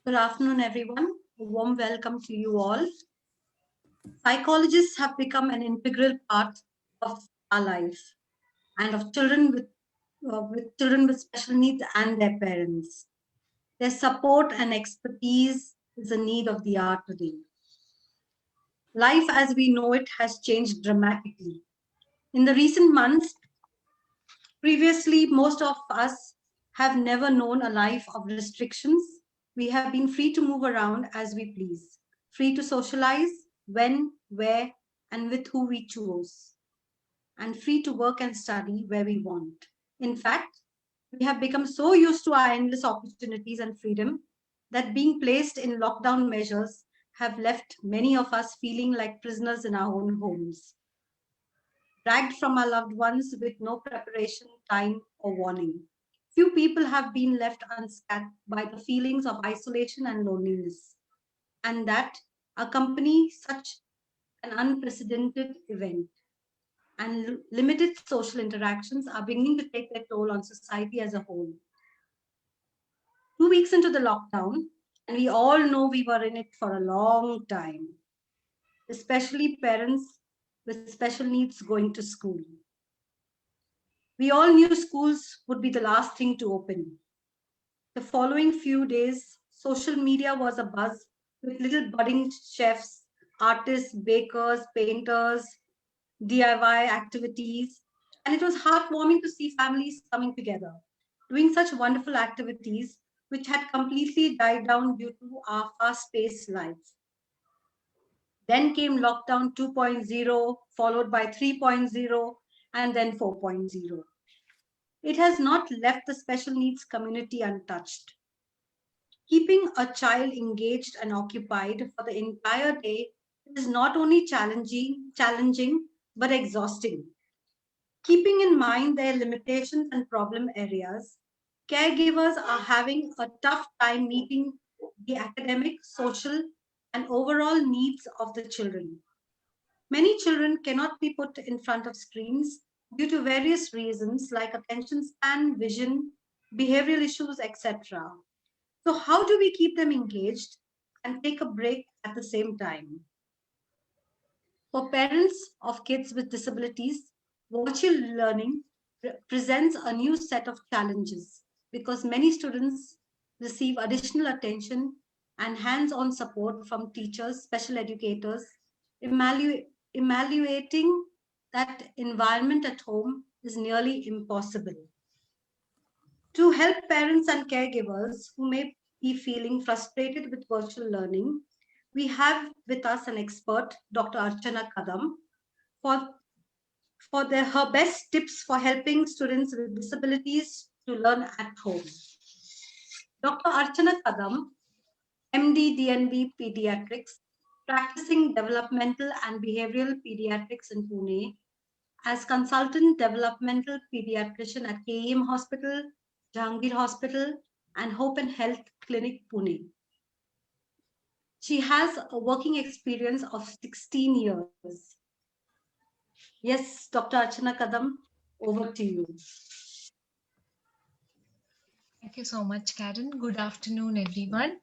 Good afternoon, everyone. A warm welcome to you all. Psychologists have become an integral part of our life and of children with special needs and their parents. Their support and expertise is a need of the hour today. Life as we know it has changed dramatically. In the recent months, previously, most of us have never known a life of restrictions. We have been free to move around as we please, free to socialize when, where, and with who we choose, and free to work and study where we want. In fact, we have become so used to our endless opportunities and freedom that being placed in lockdown measures have left many of us feeling like prisoners in our own homes, dragged from our loved ones with no preparation, time, or warning. Few people have been left unscathed by the feelings of isolation and loneliness, and that accompany such an unprecedented event. And limited social interactions are beginning to take their toll on society as a whole. 2 weeks into the lockdown, and we all know we were in it for a long time, especially parents with special needs going to school. We all knew schools would be the last thing to open. The following few days, social media was abuzz with little budding chefs, artists, bakers, painters, DIY activities, and it was heartwarming to see families coming together, doing such wonderful activities which had completely died down due to our fast-paced lives. Then came lockdown 2.0, followed by 3.0, and then 4.0. It has not left the special needs community untouched. Keeping a child engaged and occupied for the entire day is not only challenging but exhausting. Keeping in mind their limitations and problem areas, caregivers are having a tough time meeting the academic, social, and overall needs of the children. Many children cannot be put in front of screens due to various reasons like attention span, vision, behavioral issues, etc. So how do we keep them engaged and take a break at the same time? For parents of kids with disabilities, virtual learning presents a new set of challenges because many students receive additional attention and hands-on support from teachers, special educators, evaluating that environment at home is nearly impossible. To help parents and caregivers who may be feeling frustrated with virtual learning, we have with us an expert, Dr. Archana Kadam, for her best tips for helping students with disabilities to learn at home. Dr. Archana Kadam, MD DNB Pediatrics, practicing developmental and behavioral pediatrics in Pune, as consultant developmental pediatrician at KEM Hospital, Jahangir Hospital, and Hope and Health Clinic, Pune. She has a working experience of 16 years. Yes, Dr. Archana Kadam, over to you. Thank you so much, Karen. Good afternoon, everyone.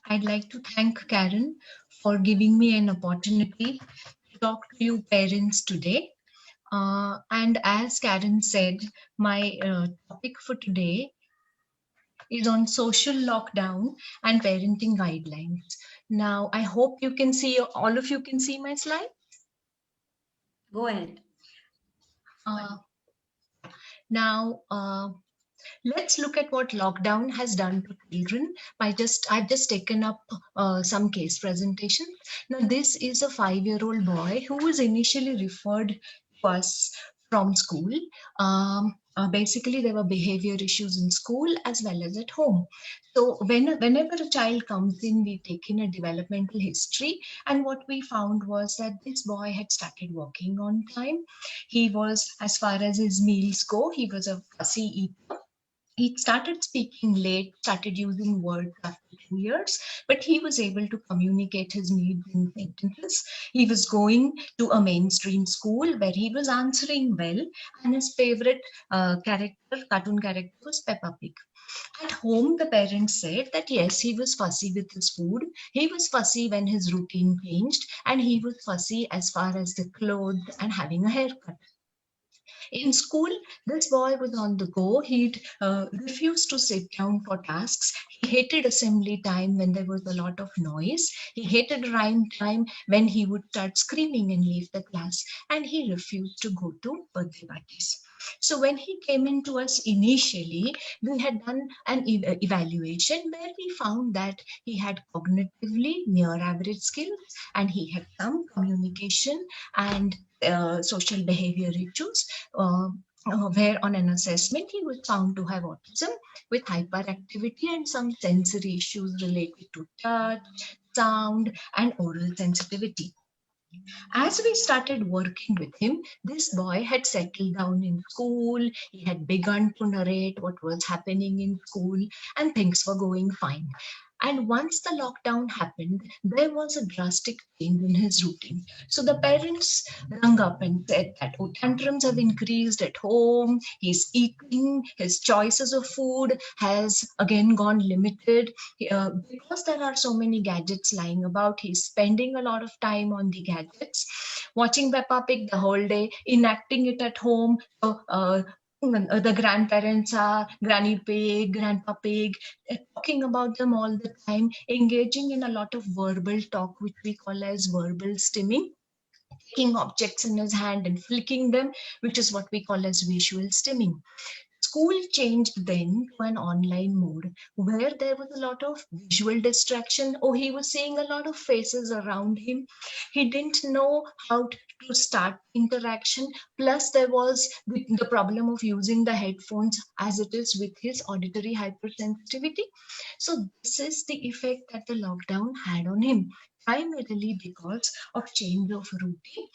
I'd like to thank Karen for giving me an opportunity to talk to you parents today. And as Karen said, my topic for today is on social lockdown and parenting guidelines. Now, I hope you can see, all of you can see my slide. Go ahead. Let's look at what lockdown has done to children. I've just taken up some case presentation. Now, this is a 5-year-old boy who was initially referred to us from school. Basically, there were behavior issues in school as well as at home. So whenever a child comes in, we take in a developmental history. And what we found was that this boy had started walking on time. He was, as far as his meals go, he was a fussy eater. He started speaking late, started using words after 2 years, but he was able to communicate his needs in sentences. He was going to a mainstream school where he was answering well, and his favorite cartoon character was Peppa Pig. At home, the parents said that yes, he was fussy with his food, he was fussy when his routine changed, and he was fussy as far as the clothes and having a haircut. In school, this boy was on the go. He'd refused to sit down for tasks. He hated assembly time when there was a lot of noise. He hated rhyme time when he would start screaming and leave the class. And he refused to go to birthday parties. So when he came into us initially, we had done an evaluation where we found that he had cognitively near average skills and he had some communication and social behavior issues, uh, where on an assessment he was found to have autism with hyperactivity and some sensory issues related to touch, sound, and oral sensitivity. As we started working with him, this boy had settled down in school. He had begun to narrate what was happening in school, and things were going fine. And once the lockdown happened, there was a drastic change in his routine. So the parents rung up and said that, oh, tantrums have increased at home. He's eating, his choices of food has again gone limited. Because there are so many gadgets lying about, he's spending a lot of time on the gadgets, watching Peppa Pig the whole day, enacting it at home. So, the grandparents are Granny Pig, Grandpa Pig, talking about them all the time, engaging in a lot of verbal talk, which we call as verbal stimming, taking objects in his hand and flicking them, which is what we call as visual stimming. School changed then to an online mode where there was a lot of visual distraction. Oh, he was seeing a lot of faces around him. He didn't know how to start interaction. Plus, there was the problem of using the headphones as it is with his auditory hypersensitivity. So, this is the effect that the lockdown had on him, primarily because of change of routine.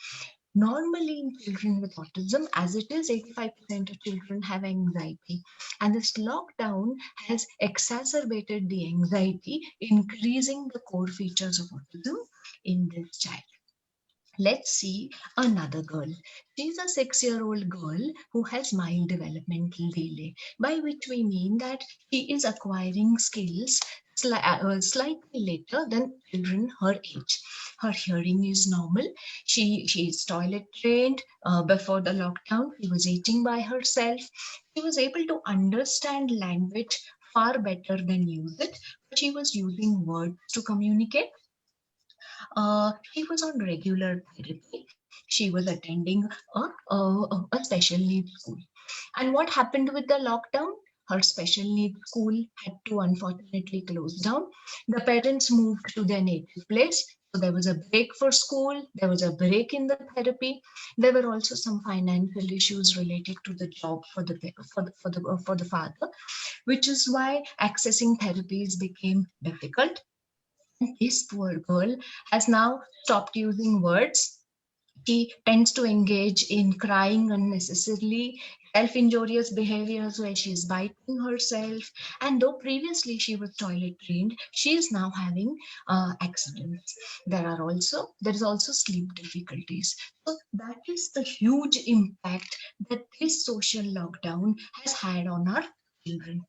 Normally, in children with autism, as it is, 85% of children have anxiety. And this lockdown has exacerbated the anxiety, increasing the core features of autism in this child. Let's see another girl. She's a 6-year-old girl who has mild developmental delay, by which we mean that she is acquiring skills slightly later than children her age. Her hearing is normal. She is toilet trained. Before the lockdown, she was eating by herself. She was able to understand language far better than use it, but she was using words to communicate. She was on regular therapy. She was attending a special needs school. And what happened with the lockdown? Her special needs school had to unfortunately close down. The parents moved to their native place. So there was a break for school. There was a break in the therapy. There were also some financial issues related to the job for the father, which is why accessing therapies became difficult. This poor girl has now stopped using words. She tends to engage in crying unnecessarily, self injurious behaviors where she's biting herself. And though previously she was toilet trained, she is now having accidents. There is also sleep difficulties. So that is the huge impact that this social lockdown has had on our children.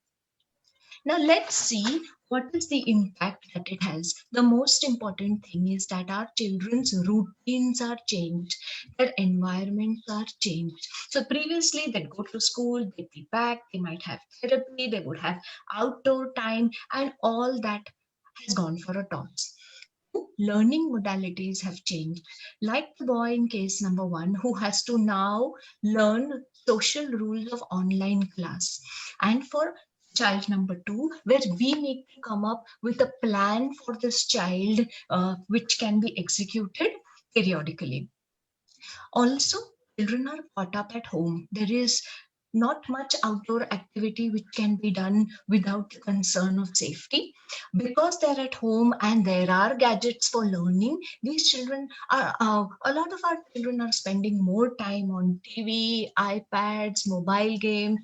Now let's see what is the impact that it has. The most important thing is that our children's routines are changed, their environments are changed. So previously they'd go to school, they'd be back, they might have therapy, they would have outdoor time, and all that has gone for a toss. Learning modalities have changed. Like the boy in case number one, who has to now learn social rules of online class. And for child number two, where we need to come up with a plan for this child, which can be executed periodically. Also, children are caught up at home. There is not much outdoor activity which can be done without the concern of safety. Because they're at home and there are gadgets for learning, these children are, a lot of our children are spending more time on TV, iPads, mobile games.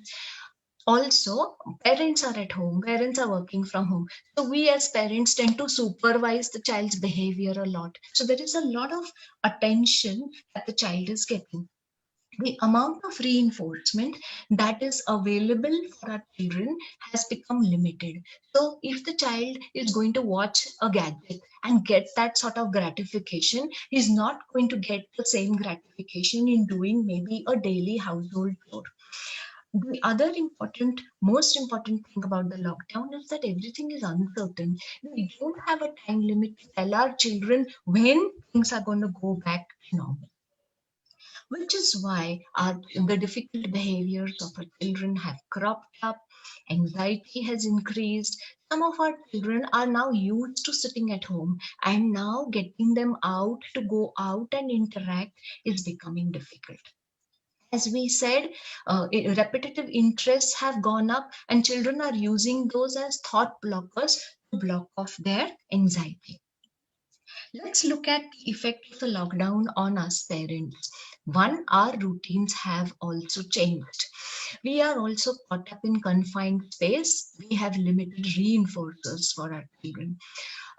Also, parents are at home, parents are working from home. So we as parents tend to supervise the child's behavior a lot. So there is a lot of attention that the child is getting. The amount of reinforcement that is available for our children has become limited. So if the child is going to watch a gadget and get that sort of gratification, he's not going to get the same gratification in doing maybe a daily household chore. The other important, most important thing about the lockdown is that everything is uncertain. We don't have a time limit to tell our children when things are going to go back to normal, which is why the difficult behaviors of our children have cropped up. Anxiety has increased. Some of our children are now used to sitting at home, and now getting them out to go out and interact is becoming difficult. As we said, repetitive interests have gone up, and children are using those as thought blockers to block off their anxiety. Let's look at the effect of the lockdown on us parents. One, our routines have also changed. We are also caught up in confined space. We have limited reinforcers for our children.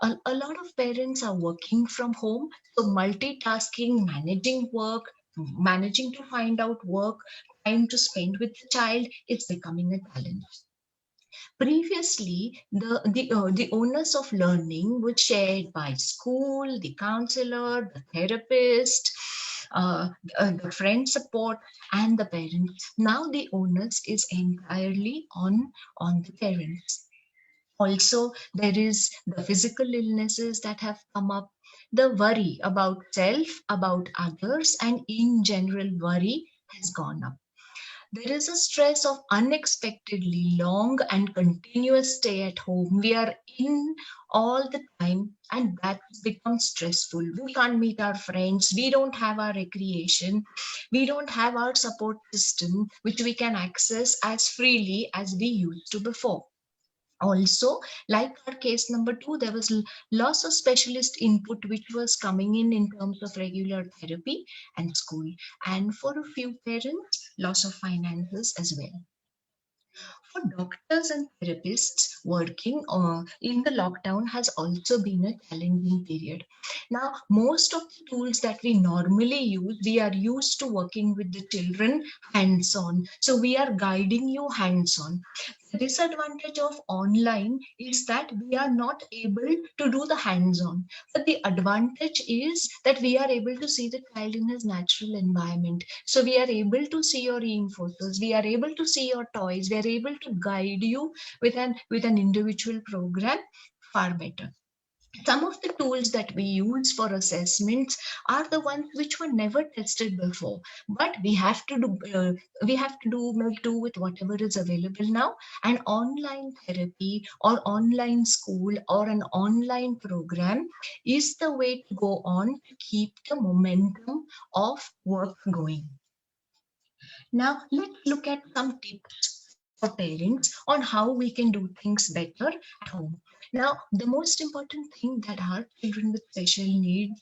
A lot of parents are working from home, so multitasking, managing work, managing to find out work, time to spend with the child is becoming a challenge. Previously, the onus of learning was shared by school, the counselor, the therapist, the friend support, and the parents. Now the onus is entirely on the parents. Also, there is the physical illnesses that have come up, the worry about self, about others, and in general worry has gone up. There is a stress of unexpectedly long and continuous stay at home. We are in all the time, and that becomes stressful. We can't meet our friends, we don't have our recreation, we don't have our support system which we can access as freely as we used to before. Also, like our case number two, there was loss of specialist input which was coming in terms of regular therapy and school, and for a few parents, loss of finances as well. For doctors and therapists, working in the lockdown has also been a challenging period. Now, most of the tools that we normally use, we are used to working with the children hands on. So, we are guiding you hands on. The disadvantage of online is that we are not able to do the hands on. But the advantage is that we are able to see the child in his natural environment. So we are able to see your reinforcers, we are able to see your toys, we are able to guide you with an individual program far better. Some of the tools that we use for assessments are the ones which were never tested before, but we have to do make do with whatever is available now. An online therapy or online school or an online program is the way to go on to keep the momentum of work going. Now, let's look at some tips for parents on how we can do things better at home. Now, the most important thing that our children with special needs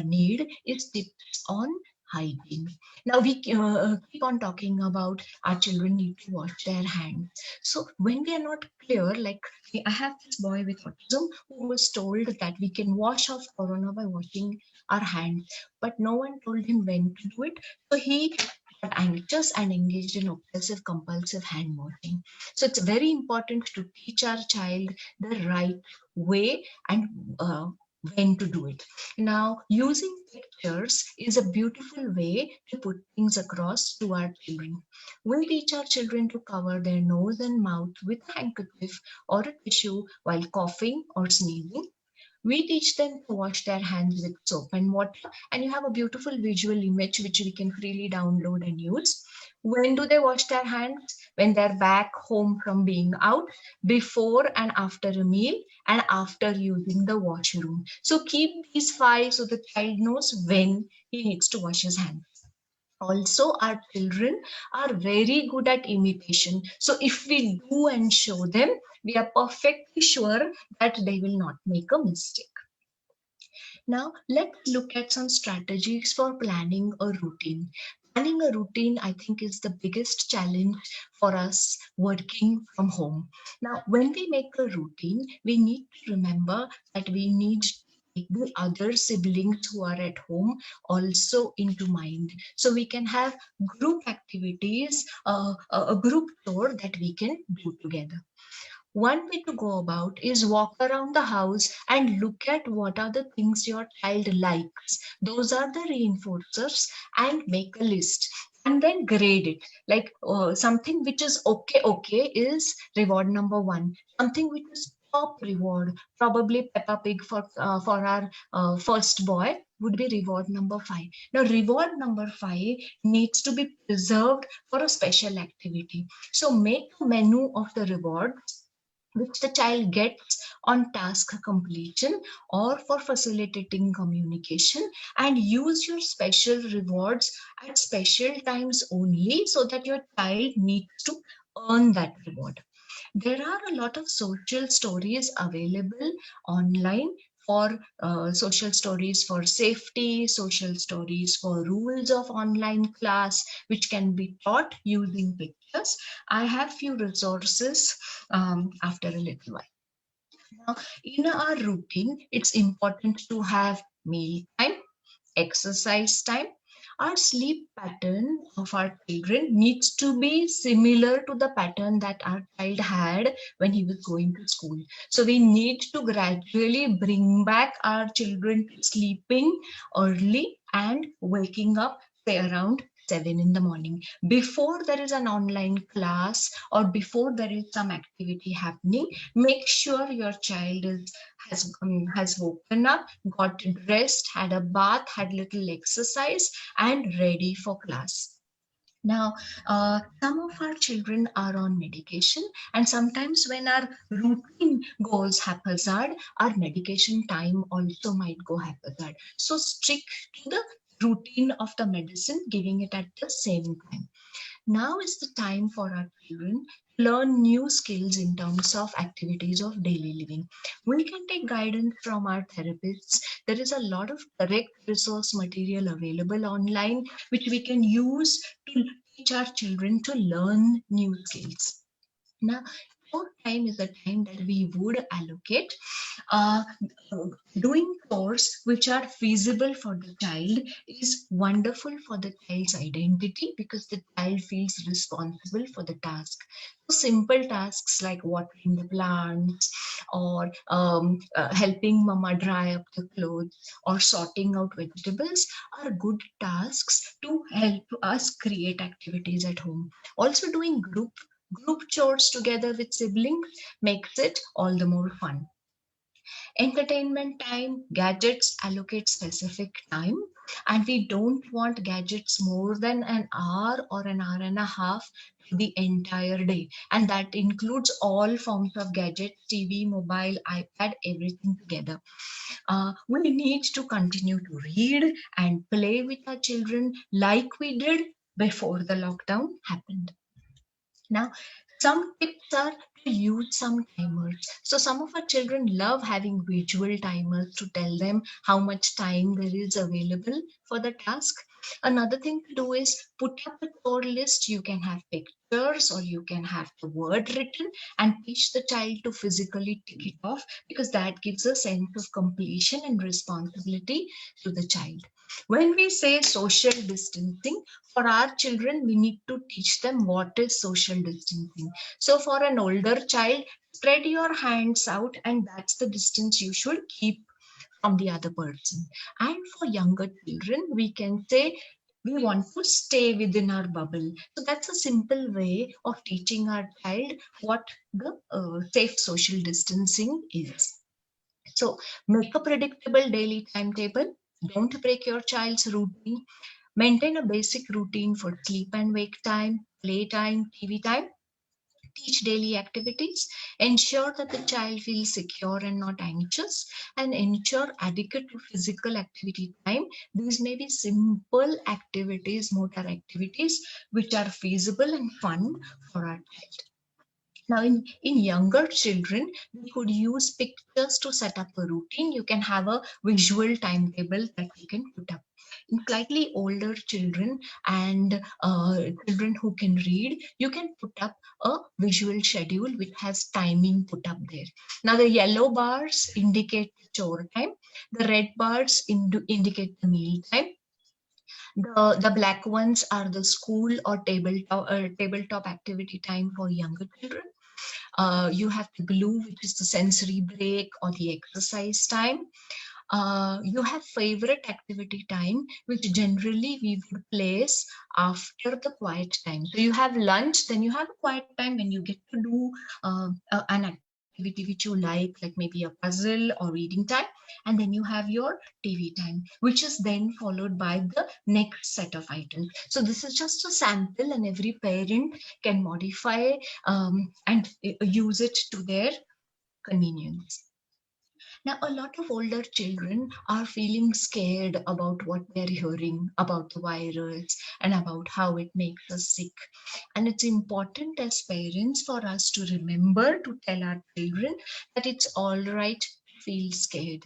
need is tips on hygiene. Now, we keep on talking about our children need to wash their hands. So, when we are not clear, like I have this boy with autism who was told that we can wash off corona by washing our hands, but no one told him when to do it. So, he got anxious and engaged in obsessive compulsive hand washing. So it's very important to teach our child the right way and when to do it. Now, using pictures is a beautiful way to put things across to our children. We teach our children to cover their nose and mouth with a handkerchief or a tissue while coughing or sneezing. We teach them to wash their hands with soap and water, and you have a beautiful visual image which we can freely download and use. When do they wash their hands? When they're back home from being out, before and after a meal, and after using the washroom. So keep these five so the child knows when he needs to wash his hands. Also, our children are very good at imitation. So if we do and show them, we are perfectly sure that they will not make a mistake. Now, let's look at some strategies for planning a routine. Planning a routine, I think, is the biggest challenge for us working from home. Now, when we make a routine, we need to remember that we need take the other siblings who are at home also into mind. So we can have group activities, a group tour that we can do together. One way to go about is walk around the house and look at what are the things your child likes. Those are the reinforcers, and make a list and then grade it. Like something which is okay, okay is reward number one. Something which is top reward, probably Peppa Pig for our first boy, would be reward number five. Now, reward number five needs to be preserved for a special activity. So make a menu of the rewards which the child gets on task completion or for facilitating communication, and use your special rewards at special times only, so that your child needs to earn that reward. There are a lot of social stories available online for social stories for safety, social stories for rules of online class, which can be taught using pictures. I have few resources after a little while. Now, in our routine, it's important to have meal time, exercise time. Our sleep pattern of our children needs to be similar to the pattern that our child had when he was going to school. So we need to gradually bring back our children to sleeping early and waking up, say, around 7 in the morning, before there is an online class or before there is some activity happening. Make sure your child has woken up, got dressed, had a bath, had little exercise, and ready for class. Now, some of our children are on medication, and sometimes when our routine goes haphazard, our medication time also might go haphazard. So stick to the routine of the medicine, giving it at the same time. Now is the time for our children to learn new skills in terms of activities of daily living. We can take guidance from our therapists. There is a lot of correct resource material available online, which we can use to teach our children to learn new skills. Now, chore time is the time that we would allocate uh, doing chores which are feasible for the child is wonderful for the child's identity, because the child feels responsible for the task. So simple tasks like watering the plants, or helping mama dry up the clothes, or sorting out vegetables are good tasks to help us create activities at home. Also, doing group chores together with siblings makes it all the more fun. Entertainment time, gadgets allocate specific time, and we don't want gadgets more than an hour or an hour and a half the entire day, and that includes all forms of gadgets: TV, mobile, iPad, everything together. We need to continue to read and play with our children like we did before the lockdown happened. Now, some tips are to use some timers. So some of our children love having visual timers to tell them how much time there is available for the task. Another thing to do is put up a chore list. You can have pictures or you can have the word written, and teach the child to physically tick it off, because that gives a sense of completion and responsibility to the child. When we say social distancing, for our children, we need to teach them what is social distancing. So for an older child, spread your hands out, and that's the distance you should keep from the other person. And for younger children, we can say we want to stay within our bubble. So that's a simple way of teaching our child what the safe social distancing is. So make a predictable daily timetable. Don't break your child's routine. Maintain a basic routine for sleep and wake time, play time, TV time. Teach daily activities. Ensure that the child feels secure and not anxious, and ensure adequate physical activity time. These may be simple activities, motor activities, which are feasible and fun for our child. Now, in younger children, we could use pictures to set up a routine. You can have a visual timetable that you can put up. In slightly older children and children who can read, you can put up a visual schedule which has timing put up there. Now, the yellow bars indicate chore time. The red bars indicate the meal time. The black ones are the school or tabletop activity time for younger children. You have the blue, which is the sensory break or the exercise time. You have favorite activity time, which generally we would place after the quiet time. So you have lunch, then you have a quiet time when you get to do an activity which you like maybe a puzzle or reading time, and then you have your TV time, which is then followed by the next set of items. So this is just a sample, and every parent can modify and use it to their convenience. Now, a lot of older children are feeling scared about what they're hearing about the virus and about how it makes us sick. And it's important as parents for us to remember to tell our children that it's all right to feel scared.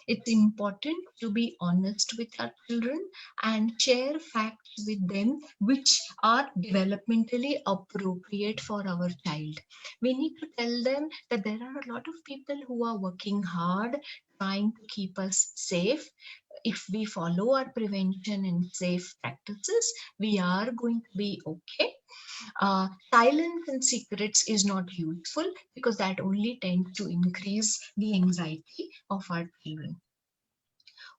It's important to be honest with our children and share facts with them which are developmentally appropriate for our child. We need to tell them that there are a lot of people who are working hard trying to keep us safe. If we follow our prevention and safe practices, we are going to be okay. Silence and secrets is not useful because that only tends to increase the anxiety of our children.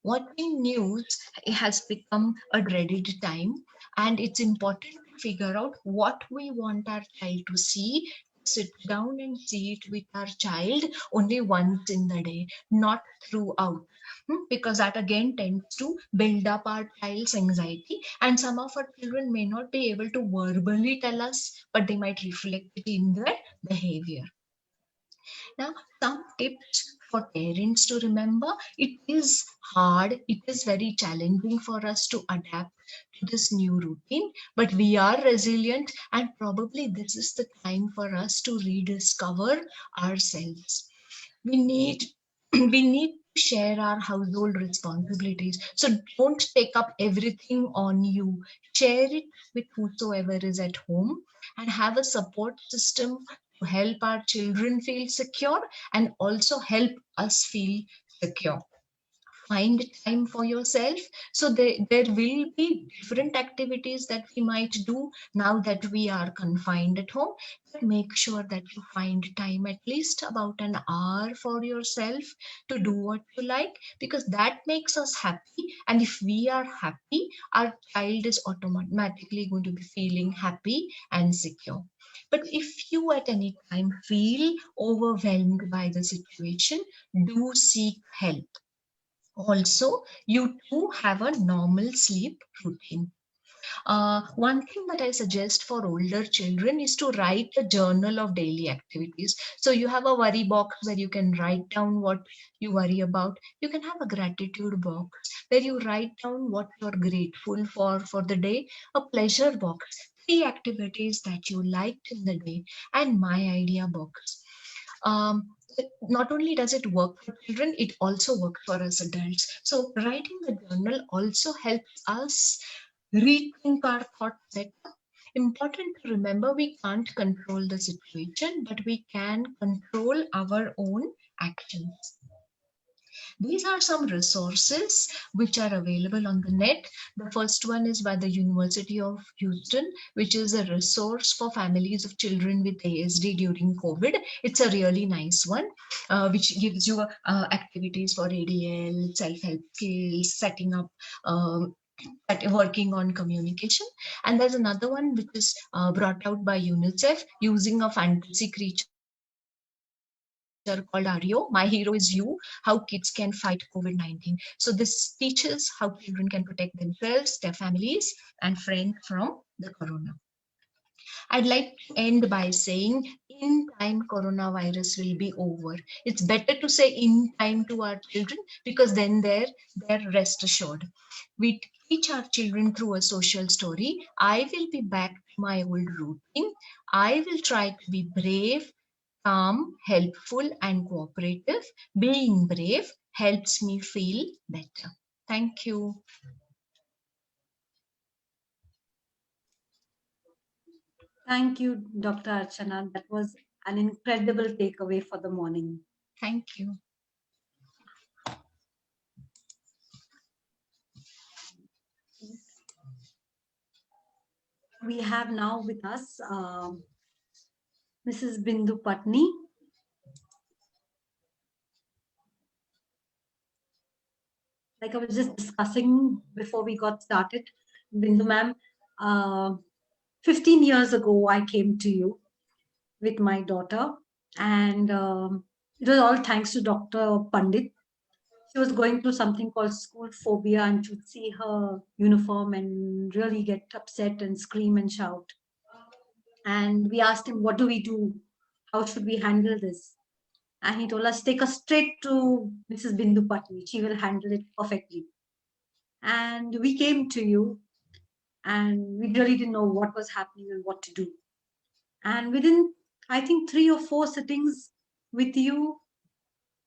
Watching news has become a dreaded time, and it's important to figure out what we want our child to see. Sit down and see it with our child only once in the day, not throughout. Because that again tends to build up our child's anxiety, and some of our children may not be able to verbally tell us, but they might reflect it in their behavior. Now, some tips for parents to remember: it is hard, it is very challenging for us to adapt to this new routine, but we are resilient, and probably this is the time for us to rediscover ourselves. We need we need to share our household responsibilities. So don't take up everything on you. Share it with whosoever is at home, and have a support system to help our children feel secure and also help us feel secure. Find time for yourself. So there will be different activities that we might do now that we are confined at home, but make sure that you find time at least about an hour for yourself to do what you like, because that makes us happy, and if we are happy, our child is automatically going to be feeling happy and secure. But if you at any time feel overwhelmed by the situation, do seek help. Also, you too have a normal sleep routine. One thing that I suggest for older children is to write a journal of daily activities. So you have a worry box where you can write down what you worry about. You can have a gratitude box where you write down what you're grateful for the day, a pleasure box, 3 activities that you liked in the day, and my idea box. Not only does it work for children, it also works for us adults. So writing the journal also helps us rethink our thoughts better. Important to remember, we can't control the situation, but we can control our own actions. These are some resources which are available on the net. The first one is by the University of Houston, which is a resource for families of children with ASD during COVID. It's a really nice one, which gives you activities for ADL, self-help skills, setting up at working on communication. And there's another one which is brought out by UNICEF, using a fantasy creature called Ario. My hero is you, how kids can fight COVID-19. So this teaches how children can protect themselves, their families, and friends from the corona. I'd like to end by saying, in time coronavirus will be over. It's better to say in time to our children, because then they're rest assured. We teach our children through a social story. I will be back to my old routine. I will try to be brave, calm, helpful, and cooperative. Being brave helps me feel better. Thank you. Thank you, Dr. Archana. That was an incredible takeaway for the morning. Thank you. We have now with us Mrs. Bindu Patni. Like I was just discussing before we got started, Bindu ma'am, 15 years ago, I came to you with my daughter, and it was all thanks to Dr. Pandit. She was going through something called school phobia, and she would see her uniform and really get upset and scream and shout. And we asked him, what do we do? How should we handle this? And he told us, take us straight to Mrs. Bindu Patni. She will handle it perfectly. And we came to you, and we really didn't know what was happening and what to do. And within, I think, 3 or 4 sittings with you,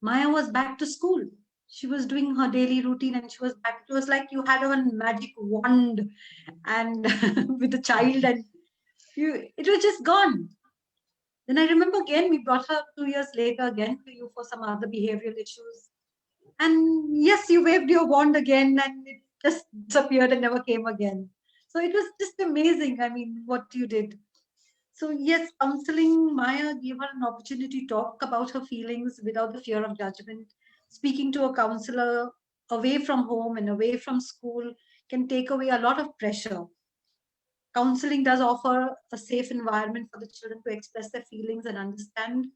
Maya was back to school. She was doing her daily routine and she was back. It was like you had a magic wand and with the child, and it was just gone. Then I remember again, we brought her 2 years later again to you for some other behavioral issues. And yes, you waved your wand again and it just disappeared and never came again. So it was just amazing. I mean, what you did. So yes, counseling, Maya gave her an opportunity to talk about her feelings without the fear of judgment. Speaking to a counselor away from home and away from school can take away a lot of pressure. Counseling does offer a safe environment for the children to express their feelings and understand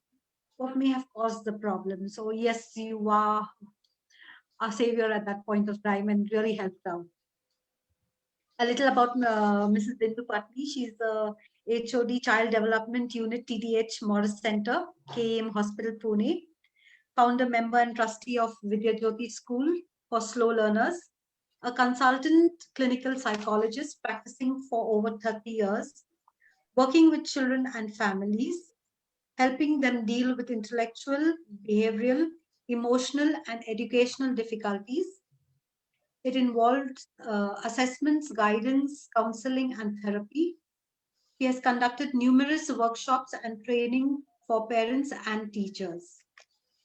what may have caused the problem. So yes, you are a savior at that point of time and really helped out. A little about Mrs. Bindu Patni. She's the HOD Child Development Unit TDH Morris Center, KM Hospital, Pune, founder, member, and trustee of Vidya Jyoti School for Slow Learners, a consultant clinical psychologist practicing for over 30 years, working with children and families, helping them deal with intellectual, behavioral, emotional, and educational difficulties. It involved assessments, guidance, counseling, and therapy. He has conducted numerous workshops and training for parents and teachers.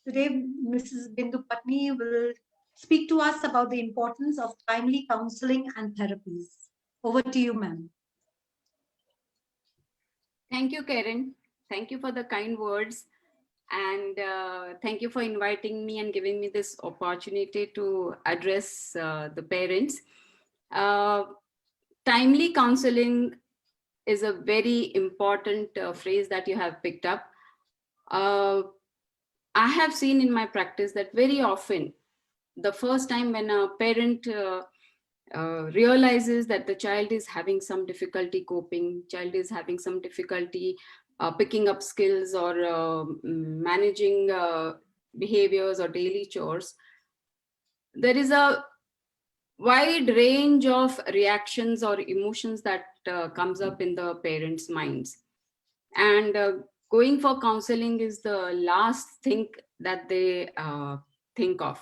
Today, Mrs. Bindu Patni will speak to us about the importance of timely counseling and therapies. Over to you, ma'am. Thank you, Karen. Thank you for the kind words. And thank you for inviting me and giving me this opportunity to address the parents. Timely counseling is a very important phrase that you have picked up. I have seen in my practice that very often, the first time when a parent realizes that the child is having some difficulty coping, child is having some difficulty picking up skills or managing behaviors or daily chores, there is a wide range of reactions or emotions that comes up in the parents' minds. And going for counseling is the last thing that they think of.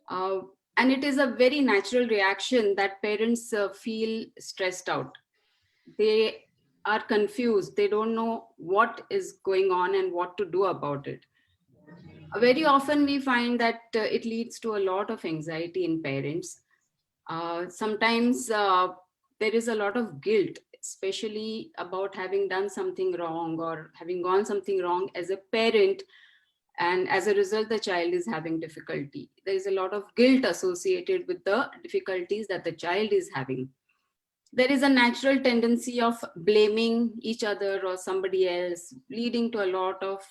And it is a very natural reaction that parents feel stressed out. They are confused. They don't know what is going on and what to do about it. Very often we find that it leads to a lot of anxiety in parents. Sometimes there is a lot of guilt, especially about having done something wrong or having gone something wrong as a parent, and as a result the child is having difficulty. There is a lot of guilt associated with the difficulties that the child is having. There is a natural tendency of blaming each other or somebody else, leading to a lot of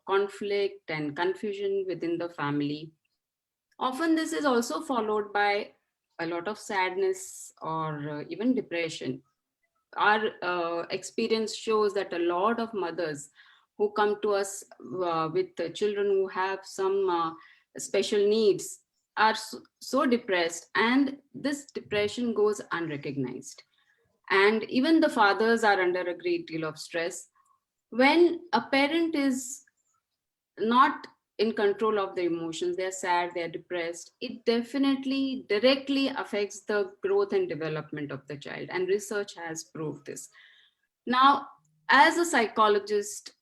conflict and confusion within the family. Often this is also followed by a lot of sadness or even depression. Our experience shows that a lot of mothers who come to us with children who have some special needs are so depressed, and this depression goes unrecognized. And even the fathers are under a great deal of stress. When a parent is not in control of their emotions, they're sad, they're depressed, it definitely directly affects the growth and development of the child, and research has proved this. Now, as a psychologist,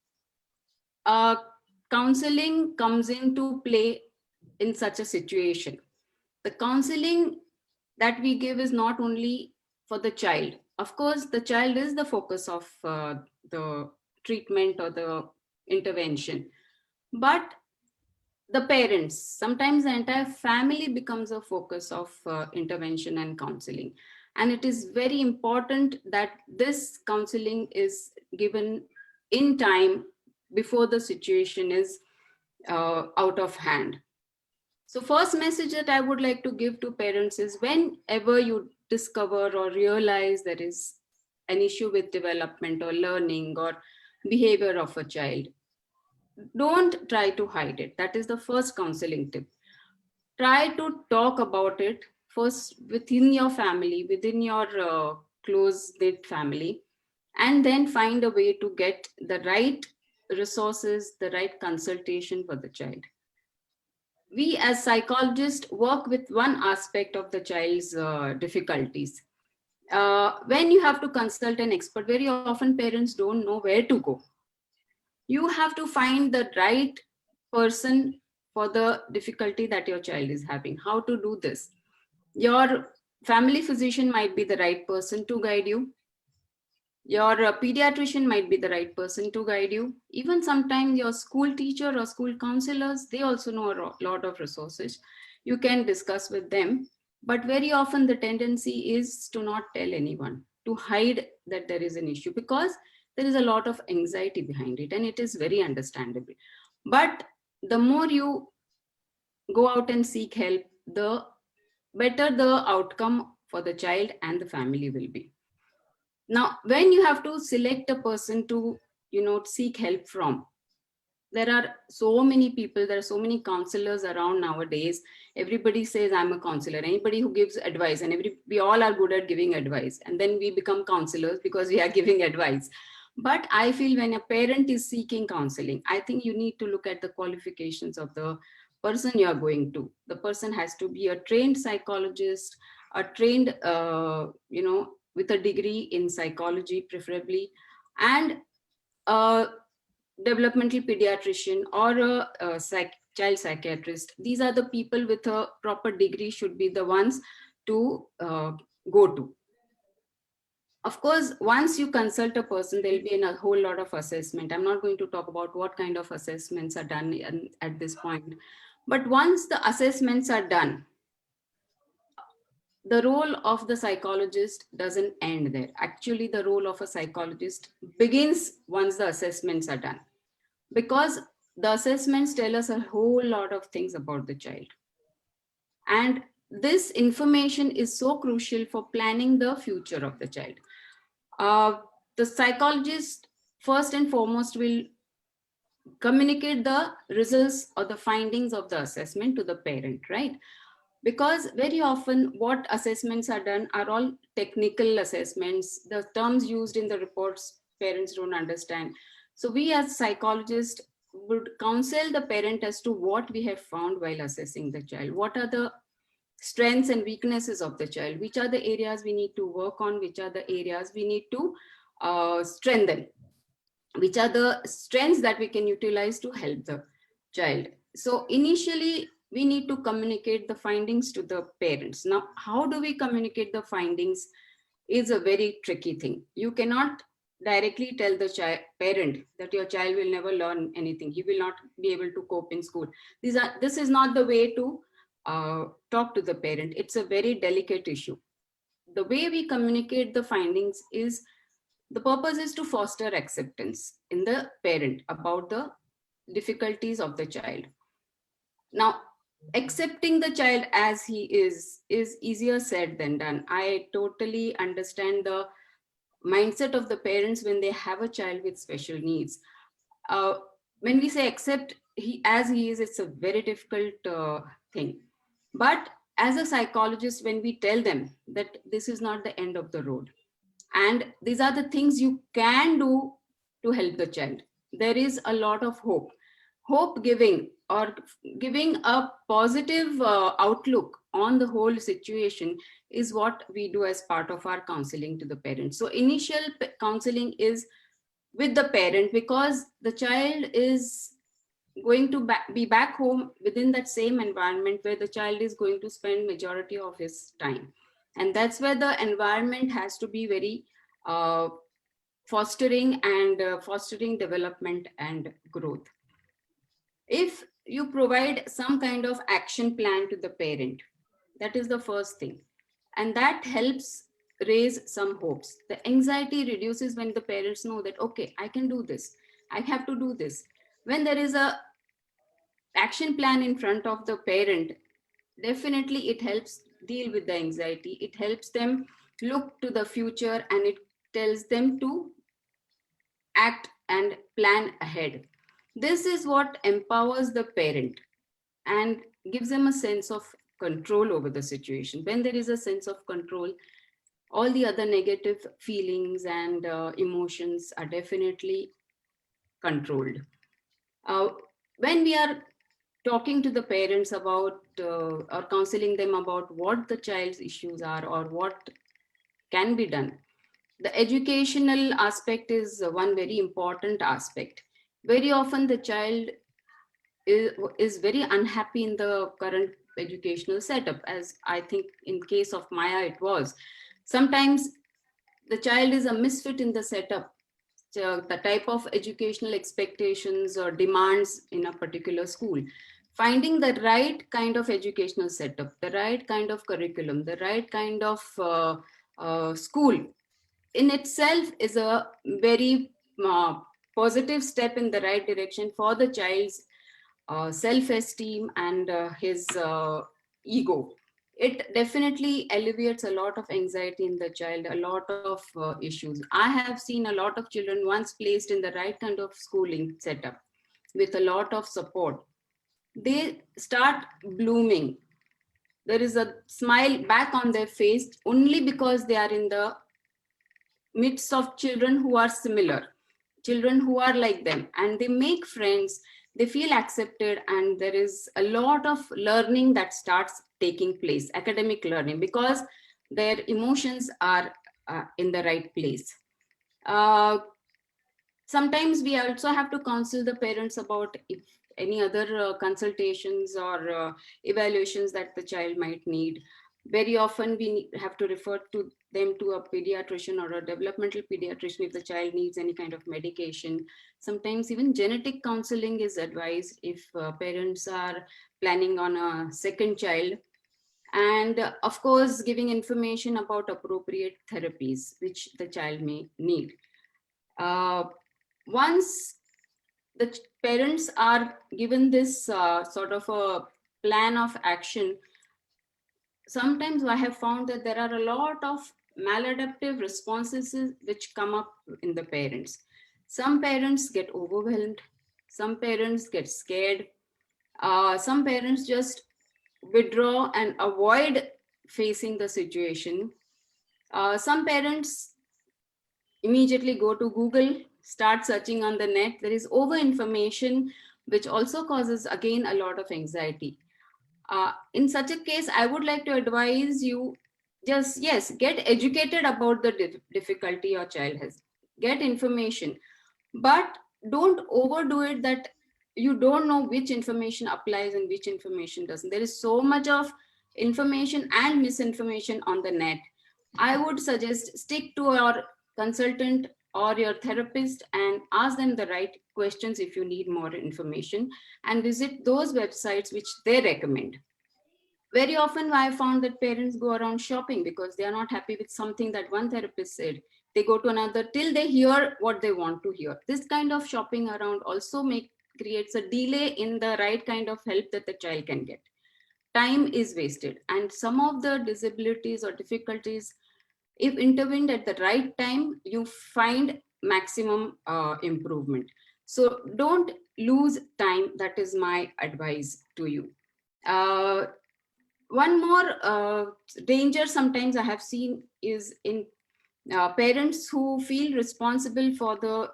counseling comes into play in such a situation. The counseling that we give is not only for the child Of course, the child is the focus of the treatment or the intervention, but the parents, sometimes the entire family becomes a focus of intervention and counseling. And it is very important that this counseling is given in time before the situation is out of hand. So first message that I would like to give to parents is, whenever you discover or realize there is an issue with development or learning or behavior of a child, don't try to hide it. That is the first counseling tip. Try to talk about it first within your family, within your close knit family, and then find a way to get the right resources, the right consultation for the child. We as psychologists work with one aspect of the child's difficulties. When you have to consult an expert, very often parents don't know where to go. You have to find the right person for the difficulty that your child is having. How to do this? Your family physician might be the right person to guide you. Your pediatrician might be the right person to guide you. Even sometimes your school teacher or school counselors, they also know a lot of resources. You can discuss with them. But very often the tendency is to not tell anyone, to hide that there is an issue, because there is a lot of anxiety behind it, and it is very understandable. But the more you go out and seek help, the better the outcome for the child and the family will be. Now, when you have to select a person to, seek help from, there are so many people, there are so many counselors around nowadays. Everybody says, I'm a counselor. Anybody who gives advice, and we all are good at giving advice. And then we become counselors because we are giving advice. But I feel when a parent is seeking counseling, I think you need to look at the qualifications of the person you are going to. The person has to be a trained psychologist, a trained, with a degree in psychology, preferably, and a developmental pediatrician or a child psychiatrist. These are the people with a proper degree should be the ones to go to. Of course, once you consult a person, there'll be a whole lot of assessment. I'm not going to talk about what kind of assessments are done at this point. But once the assessments are done, the role of the psychologist doesn't end there. Actually, the role of a psychologist begins once the assessments are done, because the assessments tell us a whole lot of things about the child. And this information is so crucial for planning the future of the child. The psychologist, first and foremost, will communicate the results or the findings of the assessment to the parent, right? Because very often what assessments are done are all technical assessments. The terms used in the reports, parents don't understand. So we as psychologists would counsel the parent as to what we have found while assessing the child. What are the strengths and weaknesses of the child? Which are the areas we need to work on? Which are the areas we need to strengthen? Which are the strengths that we can utilize to help the child? So initially, we need to communicate the findings to the parents. Now, how do we communicate the findings is a very tricky thing. You cannot directly tell the parent that your child will never learn anything. He will not be able to cope in school. This is not the way to talk to the parent. It's a very delicate issue. The way we communicate the findings is, the purpose is to foster acceptance in the parent about the difficulties of the child. Now, accepting the child as he is easier said than done. I totally understand the mindset of the parents when they have a child with special needs. When we say accept as he is, it's a very difficult thing. But as a psychologist, when we tell them that this is not the end of the road, and these are the things you can do to help the child, there is a lot of hope giving, or giving a positive outlook on the whole situation, is what we do as part of our counseling to the parents. So initial counseling is with the parent, because the child is going to be back home within that same environment where the child is going to spend majority of his time. And that's where the environment has to be very fostering development and growth. If you provide some kind of action plan to the parent, that is the first thing, and that helps raise some hopes. The anxiety reduces when the parents know that, okay, I can do this, I have to do this. When there is a action plan in front of the parent, definitely it helps deal with the anxiety. It helps them look to the future, and it tells them to act and plan ahead. This is what empowers the parent and gives them a sense of control over the situation. When there is a sense of control, all the other negative feelings and emotions are definitely controlled. When we are talking to the parents about or counseling them about what the child's issues are or what can be done, the educational aspect is one very important aspect. Very often the child is very unhappy in the current educational setup, as I think in case of Maya it was. Sometimes the child is a misfit in the setup. So the type of educational expectations or demands in a particular school, finding the right kind of educational setup, the right kind of curriculum, the right kind of school in itself is a very positive step in the right direction for the child's self-esteem and his ego. It definitely alleviates a lot of anxiety in the child, a lot of issues. I have seen a lot of children once placed in the right kind of schooling setup with a lot of support, they start blooming. There is a smile back on their face only because they are in the midst of children who are similar, children who are like them, and they make friends, they feel accepted, and there is a lot of learning that starts taking place, academic learning, because their emotions are in the right place. Sometimes we also have to counsel the parents about if any other consultations or evaluations that the child might need. Very often we have to refer to them to a pediatrician or a developmental pediatrician if the child needs any kind of medication. Sometimes even genetic counseling is advised if parents are planning on a second child. And of course, giving information about appropriate therapies which the child may need. Once the parents are given this sort of a plan of action, sometimes I have found that there are a lot of maladaptive responses which come up in the parents. Some parents get overwhelmed, some parents get scared, some parents just withdraw and avoid facing the situation. Some parents immediately go to Google, start searching on the net. There is over information, which also causes again a lot of anxiety. In such a case, I would like to advise you just, yes, get educated about the difficulty your child has, get information, but don't overdo it that you don't know which information applies and which information doesn't. There is so much of information and misinformation on the net. I would suggest stick to your consultant or your therapist and ask them the right questions if you need more information, and visit those websites which they recommend. Very often I found that parents go around shopping because they are not happy with something that one therapist said. They go to another till they hear what they want to hear. This kind of shopping around also creates a delay in the right kind of help that the child can get. Time is wasted, and some of the disabilities or difficulties, if intervened at the right time, you find maximum improvement. So don't lose time. That is my advice to you. One more danger sometimes I have seen is in parents who feel responsible for the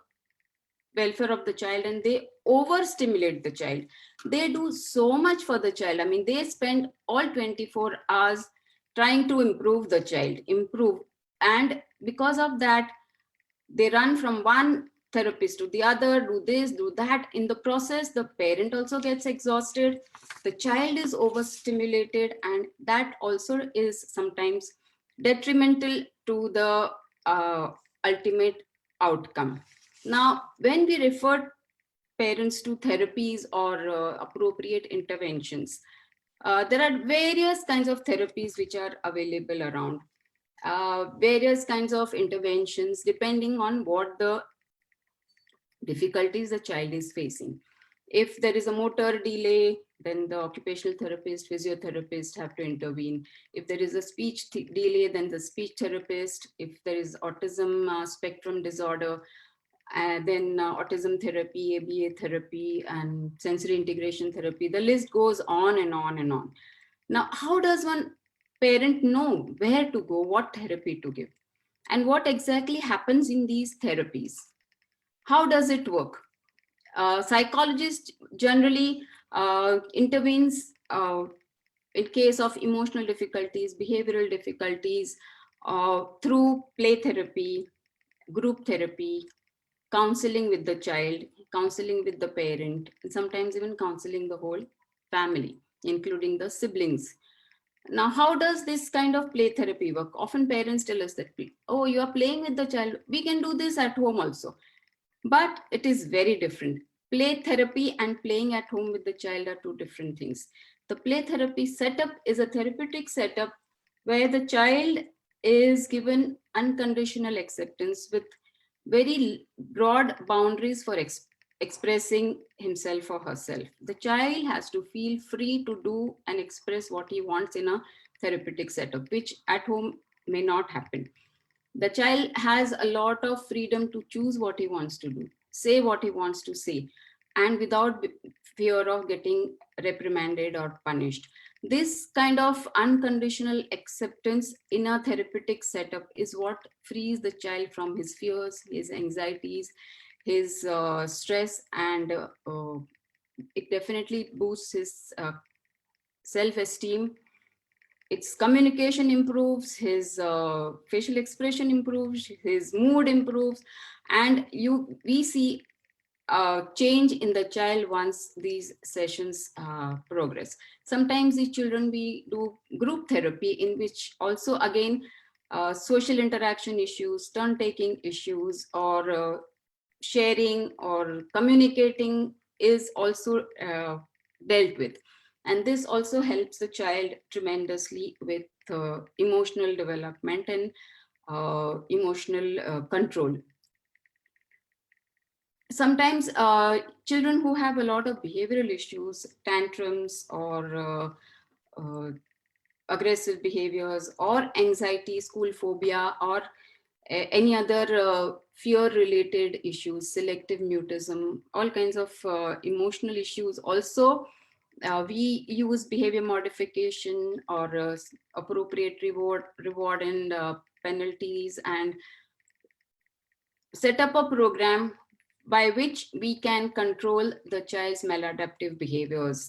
welfare of the child and they overstimulate the child. They do so much for the child. I mean, they spend all 24 hours trying to improve the child, improve. And because of that, they run from one therapist to the other, do this, do that. In the process, the parent also gets exhausted, the child is overstimulated, and that also is sometimes detrimental to the ultimate outcome. Now, when we refer parents to therapies or appropriate interventions, there are various kinds of therapies which are available around, various kinds of interventions depending on what the difficulties the child is facing. If there is a motor delay, then the occupational therapist, physiotherapist have to intervene. If there is a speech delay, then the speech therapist. If there is autism spectrum disorder, then autism therapy, ABA therapy, and sensory integration therapy. The list goes on and on and on. Now, how does one parent know where to go, what therapy to give, and what exactly happens in these therapies? How does it work? Psychologist generally intervenes in case of emotional difficulties, behavioral difficulties, through play therapy, group therapy, counseling with the child, counseling with the parent, and sometimes even counseling the whole family, including the siblings. Now, how does this kind of play therapy work? Often parents tell us that, oh, you are playing with the child. We can do this at home also. But it is very different. Play therapy and playing at home with the child are two different things. The play therapy setup is a therapeutic setup where the child is given unconditional acceptance with very broad boundaries for expressing himself or herself. The child has to feel free to do and express what he wants in a therapeutic setup, which at home may not happen. The child has a lot of freedom to choose what he wants to do, say what he wants to say, and without fear of getting reprimanded or punished. This kind of unconditional acceptance in a therapeutic setup is what frees the child from his fears, his anxieties, his stress, and it definitely boosts his self-esteem. Its communication improves, his facial expression improves, his mood improves, and we see change in the child once these sessions progress. Sometimes these children, we do group therapy in which also again social interaction issues, turn taking issues, or sharing or communicating is also dealt with. And this also helps the child tremendously with emotional development and emotional control. Sometimes children who have a lot of behavioral issues, tantrums, or aggressive behaviors, or anxiety, school phobia, or any other fear related issues, selective mutism, all kinds of emotional issues. Also, we use behavior modification or appropriate reward and penalties, and set up a program by which we can control the child's maladaptive behaviors,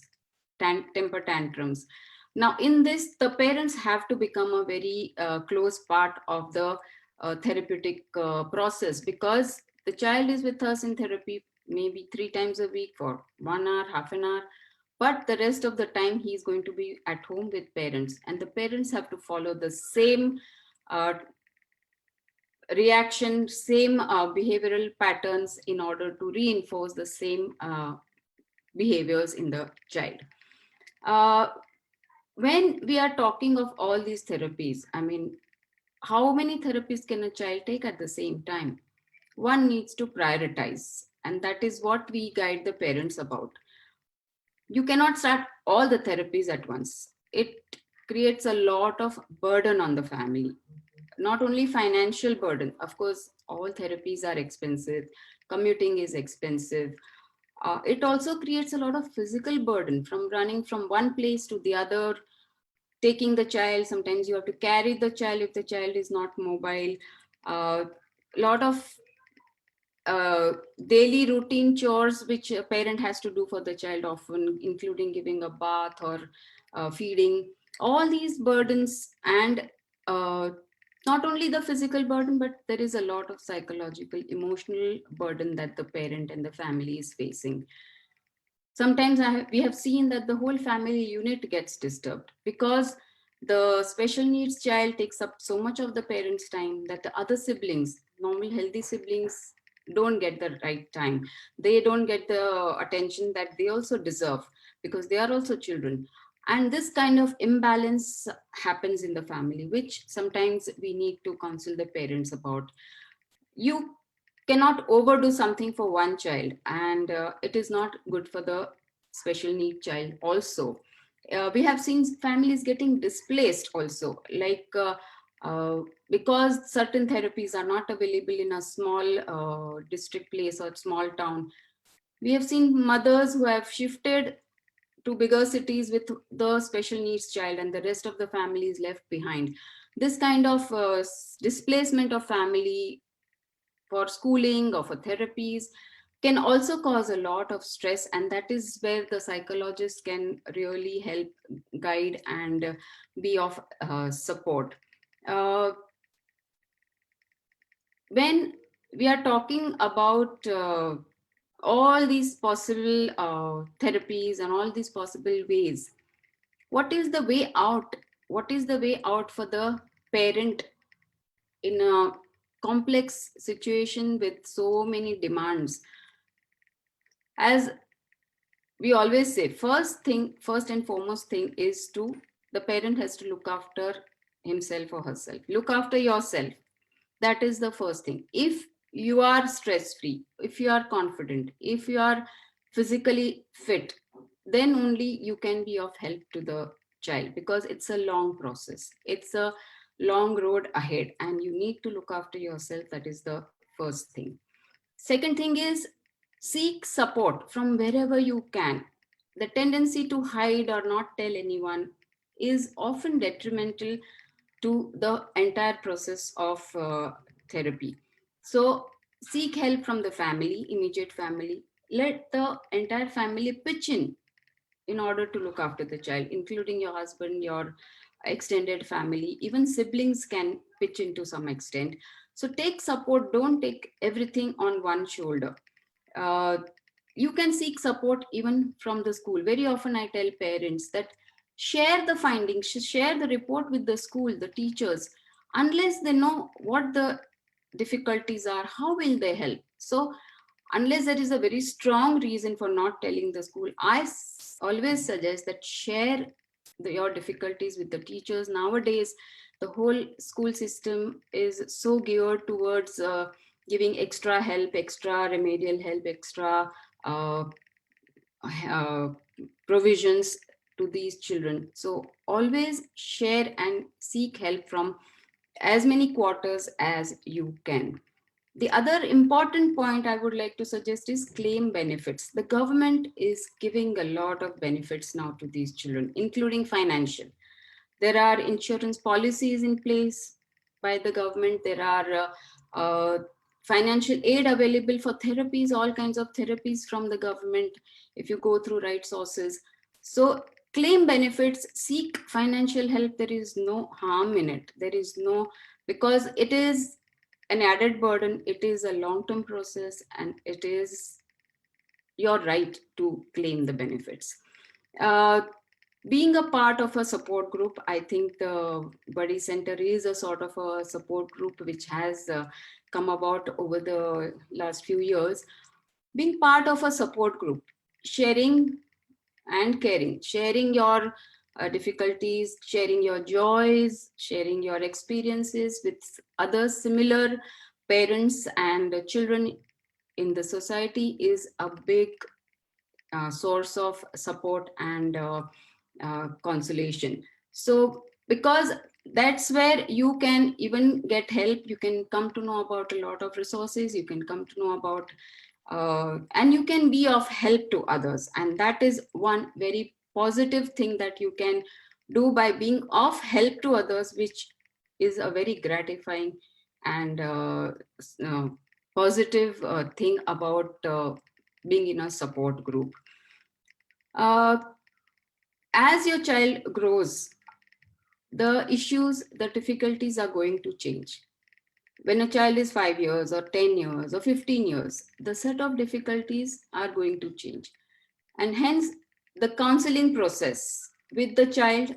temper tantrums. Now, in this, the parents have to become a very close part of the therapeutic process, because the child is with us in therapy maybe 3 times a week for 1 hour, half an hour, but the rest of the time he is going to be at home with parents, and the parents have to follow the same reaction, same behavioral patterns in order to reinforce the same behaviors in the child. When we are talking of all these therapies, I mean, how many therapies can a child take at the same time? One needs to prioritize, and that is what we guide the parents about. You cannot start all the therapies at once. It creates a lot of burden on the family. Not only financial burden, of course, all therapies are expensive, commuting is expensive. It also creates a lot of physical burden from running from one place to the other, taking the child. Sometimes you have to carry the child if the child is not mobile. A lot of daily routine chores which a parent has to do for the child, often including giving a bath or feeding. All these burdens, and not only the physical burden, but there is a lot of psychological, emotional burden that the parent and the family is facing. Sometimes we have seen that the whole family unit gets disturbed because The special needs child takes up so much of the parents' time that the other siblings, normal healthy siblings, don't get the right time. They don't get the attention that they also deserve because they are also children. And this kind of imbalance happens in the family, which sometimes we need to counsel the parents about. You cannot overdo something for one child, and it is not good for the special need child also. We have seen families getting displaced also, like because certain therapies are not available in a small district place or small town. We have seen mothers who have shifted to bigger cities with the special needs child, and the rest of the family is left behind. This kind of displacement of family for schooling or for therapies can also cause a lot of stress, and that is where the psychologist can really help guide and be of support. uh, when we are talking about all these possible therapies and all these possible ways, what is the way out? What is the way out for the parent in a complex situation with so many demands? As we always say, first and foremost thing is to, the parent has to look after himself or herself. Look after yourself. That is the first thing. If you are stress free, if you are confident, if you are physically fit, then only you can be of help to the child, because it's a long process, it's a long road ahead, and you need to look after yourself. That is the first thing. Second thing is, seek support from wherever you can. The tendency to hide or not tell anyone is often detrimental to the entire process of therapy. So, seek help from the family, immediate family. Let the entire family pitch in order to look after the child, including your husband, your extended family. Even siblings can pitch in to some extent. So take support, don't take everything on one shoulder. uh, you can seek support even from the school. Very often I tell parents that share the findings, share the report with the school, the teachers. Unless they know what the difficulties are, how will they help? So unless there is a very strong reason for not telling the school, always suggest that share your difficulties with the teachers. Nowadays the whole school system is so geared towards giving extra help, extra remedial help, extra uh, uh, provisions to these children. So always share and seek help from as many quarters as you can. The other important point I would like to suggest is claim benefits. The government is giving a lot of benefits now to these children, including financial. There are insurance policies in place by the government. There are financial aid available for therapies, all kinds of therapies from the government, if you go through right sources. So claim benefits, seek financial help. There is no harm in it. There is no, because it is an added burden. It is a long-term process, and it is your right to claim the benefits. Uh, Being a part of a support group, I think the Buddy Center is a sort of a support group which has come about over the last few years. Being part of a support group, sharing and caring, sharing your difficulties, sharing your joys, sharing your experiences with other similar parents and children in the society is a big source of support and consolation. So because that's where you can even get help, you can come to know about a lot of resources, you can come to know about and you can be of help to others. And that is one very positive thing that you can do by being of help to others, which is a very gratifying and uh, positive thing about being in a support group. uh, as your child grows, the issues, the difficulties are going to change. When a child is 5 years or 10 years or 15 years, the set of difficulties are going to change. And hence, the counseling process with the child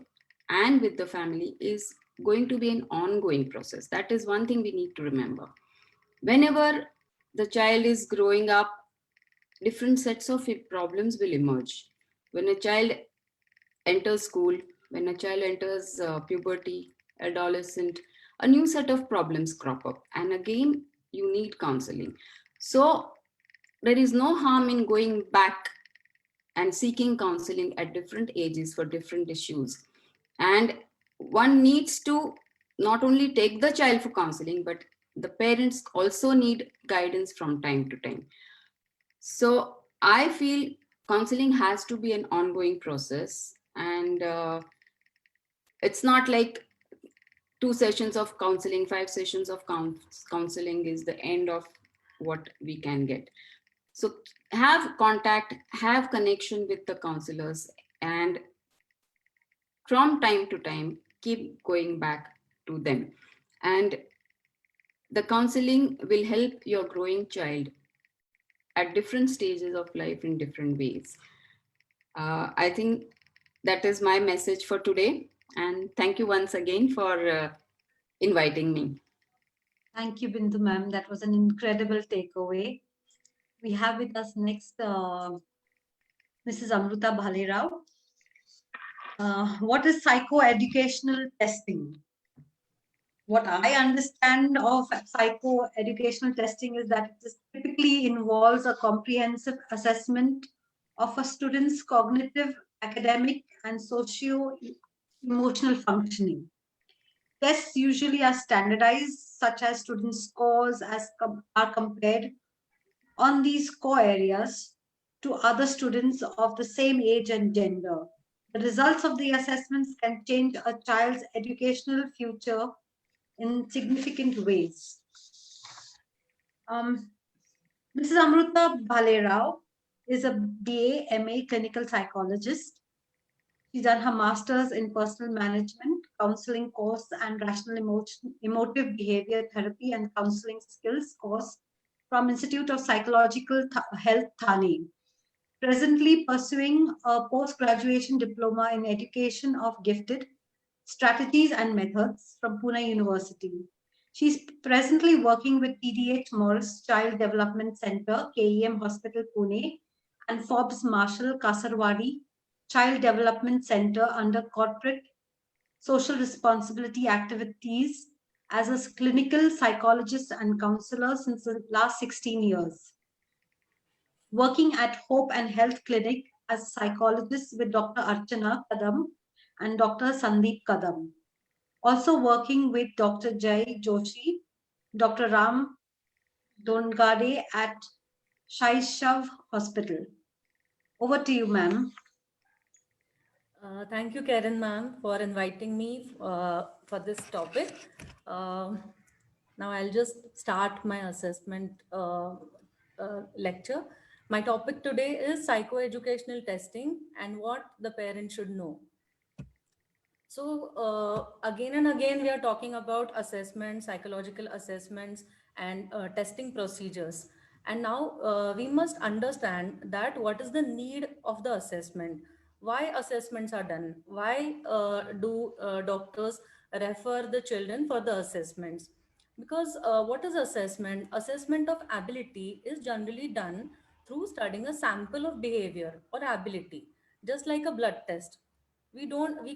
and with the family is going to be an ongoing process. That is one thing we need to remember. Whenever the child is growing up, different sets of problems will emerge. When a child enters school, when a child enters puberty, adolescent, a new set of problems crop up. And again, you need counseling. So there is no harm in going back and seeking counseling at different ages for different issues. And one needs to not only take the child for counseling, but the parents also need guidance from time to time. So I feel counseling has to be an ongoing process, and it's not like 2 sessions of counseling, 5 sessions of counseling is the end of what we can get. So have contact, have connection with the counselors, and from time to time, keep going back to them. And the counseling will help your growing child at different stages of life in different ways. I think that is my message for today. And thank you once again for inviting me. Thank you, Bindu ma'am. That was an incredible takeaway. We have with us next Mrs. Amruta Bhalerao. What is psychoeducational testing? What I understand of psychoeducational testing is that it typically involves a comprehensive assessment of a student's cognitive, academic, and socio-emotional functioning. Tests usually are standardized, such as student scores are compared on these core areas to other students of the same age and gender. The results of the assessments can change a child's educational future in significant ways. Mrs. Amruta Bhalerao is a BA, MA clinical psychologist. She's done her master's in personal management, counseling course, and rational emotive behavior therapy and counseling skills course from Institute of Psychological Health, Thane. Presently pursuing a post-graduation diploma in education of gifted strategies and methods from Pune University. She's presently working with TDH Morris Child Development Center, KEM Hospital, Pune, and Forbes Marshall Kasarwadi Child Development Center under corporate social responsibility activities as a clinical psychologist and counselor since the last 16 years. Working at Hope and Health Clinic as psychologist with Dr. Archana Kadam and Dr. Sandeep Kadam. Also working with Dr. Jai Joshi, Dr. Ram Dongade at Shaishav Hospital. Over to you, ma'am. Thank you, Karen ma'am, for inviting me for this topic. Now I'll just start my assessment lecture. My topic today is psychoeducational testing and what the parent should know. So again and again, we are talking about assessments, psychological assessments, and testing procedures. And now we must understand that what is the need of the assessment, why assessments are done, why do doctors refer the children for the assessments. Because what is assessment? Assessment of ability is generally done through studying a sample of behavior or ability, just like a blood test. We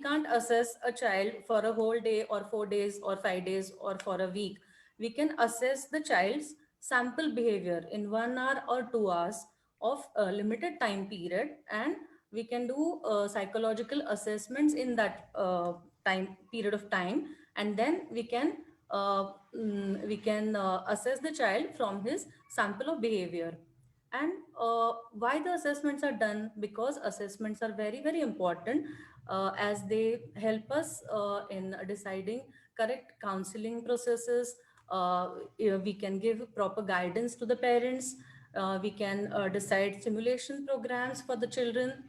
can't assess a child for a whole day or 4 days or 5 days or for a week. We can assess the child's sample behavior in 1 hour or 2 hours of a limited time period, and we can do psychological assessments in that time period of time, and then we can assess the child from his sample of behavior. And why the assessments are done? Because assessments are very, very important, as they help us in deciding correct counseling processes. We can give proper guidance to the parents. We can decide simulation programs for the children.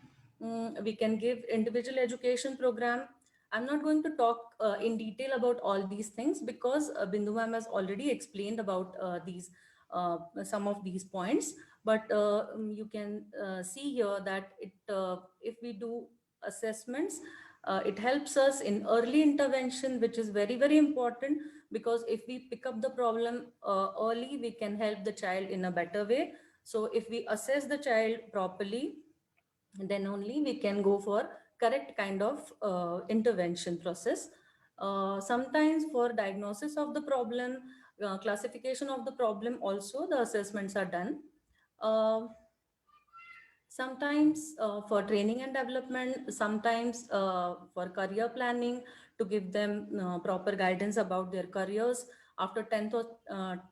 We can give individual education program. I'm not going to talk in detail about all these things because Bindu ma'am has already explained about these some of these points. But you can see here that if we do assessments, It helps us in early intervention, which is very, very important, because if we pick up the problem early, we can help the child in a better way. So if we assess the child properly, then only we can go for correct kind of intervention process. Sometimes for diagnosis of the problem, classification of the problem, also the assessments are done. Uh, Sometimes for training and development, sometimes for career planning, to give them proper guidance about their careers. After 10th or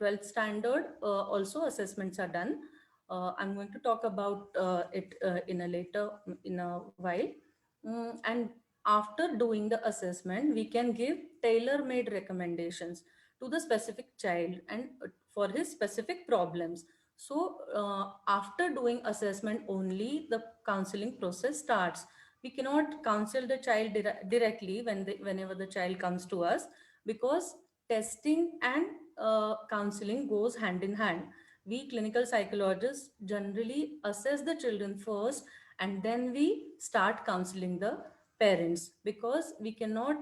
12th standard, also assessments are done. I'm going to talk about it in a while. And after doing the assessment, we can give tailor-made recommendations to the specific child and for his specific problems. So after doing assessment only, the counseling process starts. We cannot counsel the child directly whenever the child comes to us, because testing and counseling goes hand in hand. We clinical psychologists generally assess the children first, and then we start counseling the parents, because we cannot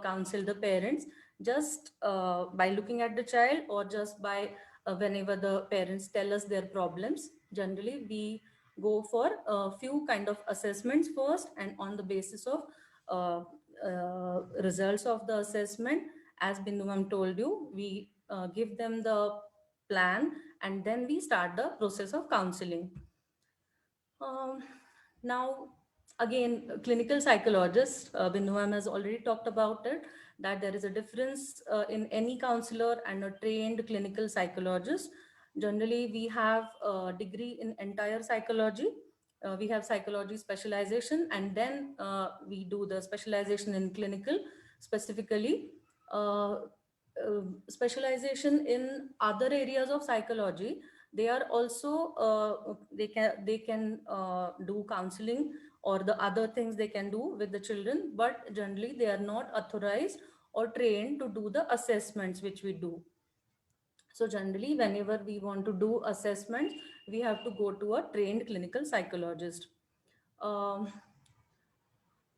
counsel the parents just by looking at the child, or just by whenever the parents tell us their problems. Generally we go for a few kind of assessments first, and on the basis of uh, results of the assessment, as Bindu ma'am told you, we give them the plan, and then we start the process of counseling. um, Now, again, clinical psychologist, Bindu ma'am has already talked about it, that there is a difference in any counselor and a trained clinical psychologist. Generally, we have a degree in entire psychology. We have psychology specialization, and then we do the specialization in clinical, specifically. Uh, Specialization in other areas of psychology, they are also they can do counseling or the other things they can do with the children, but generally they are not authorized or trained to do the assessments which we do. So generally whenever we want to do assessments, we have to go to a trained clinical psychologist. um,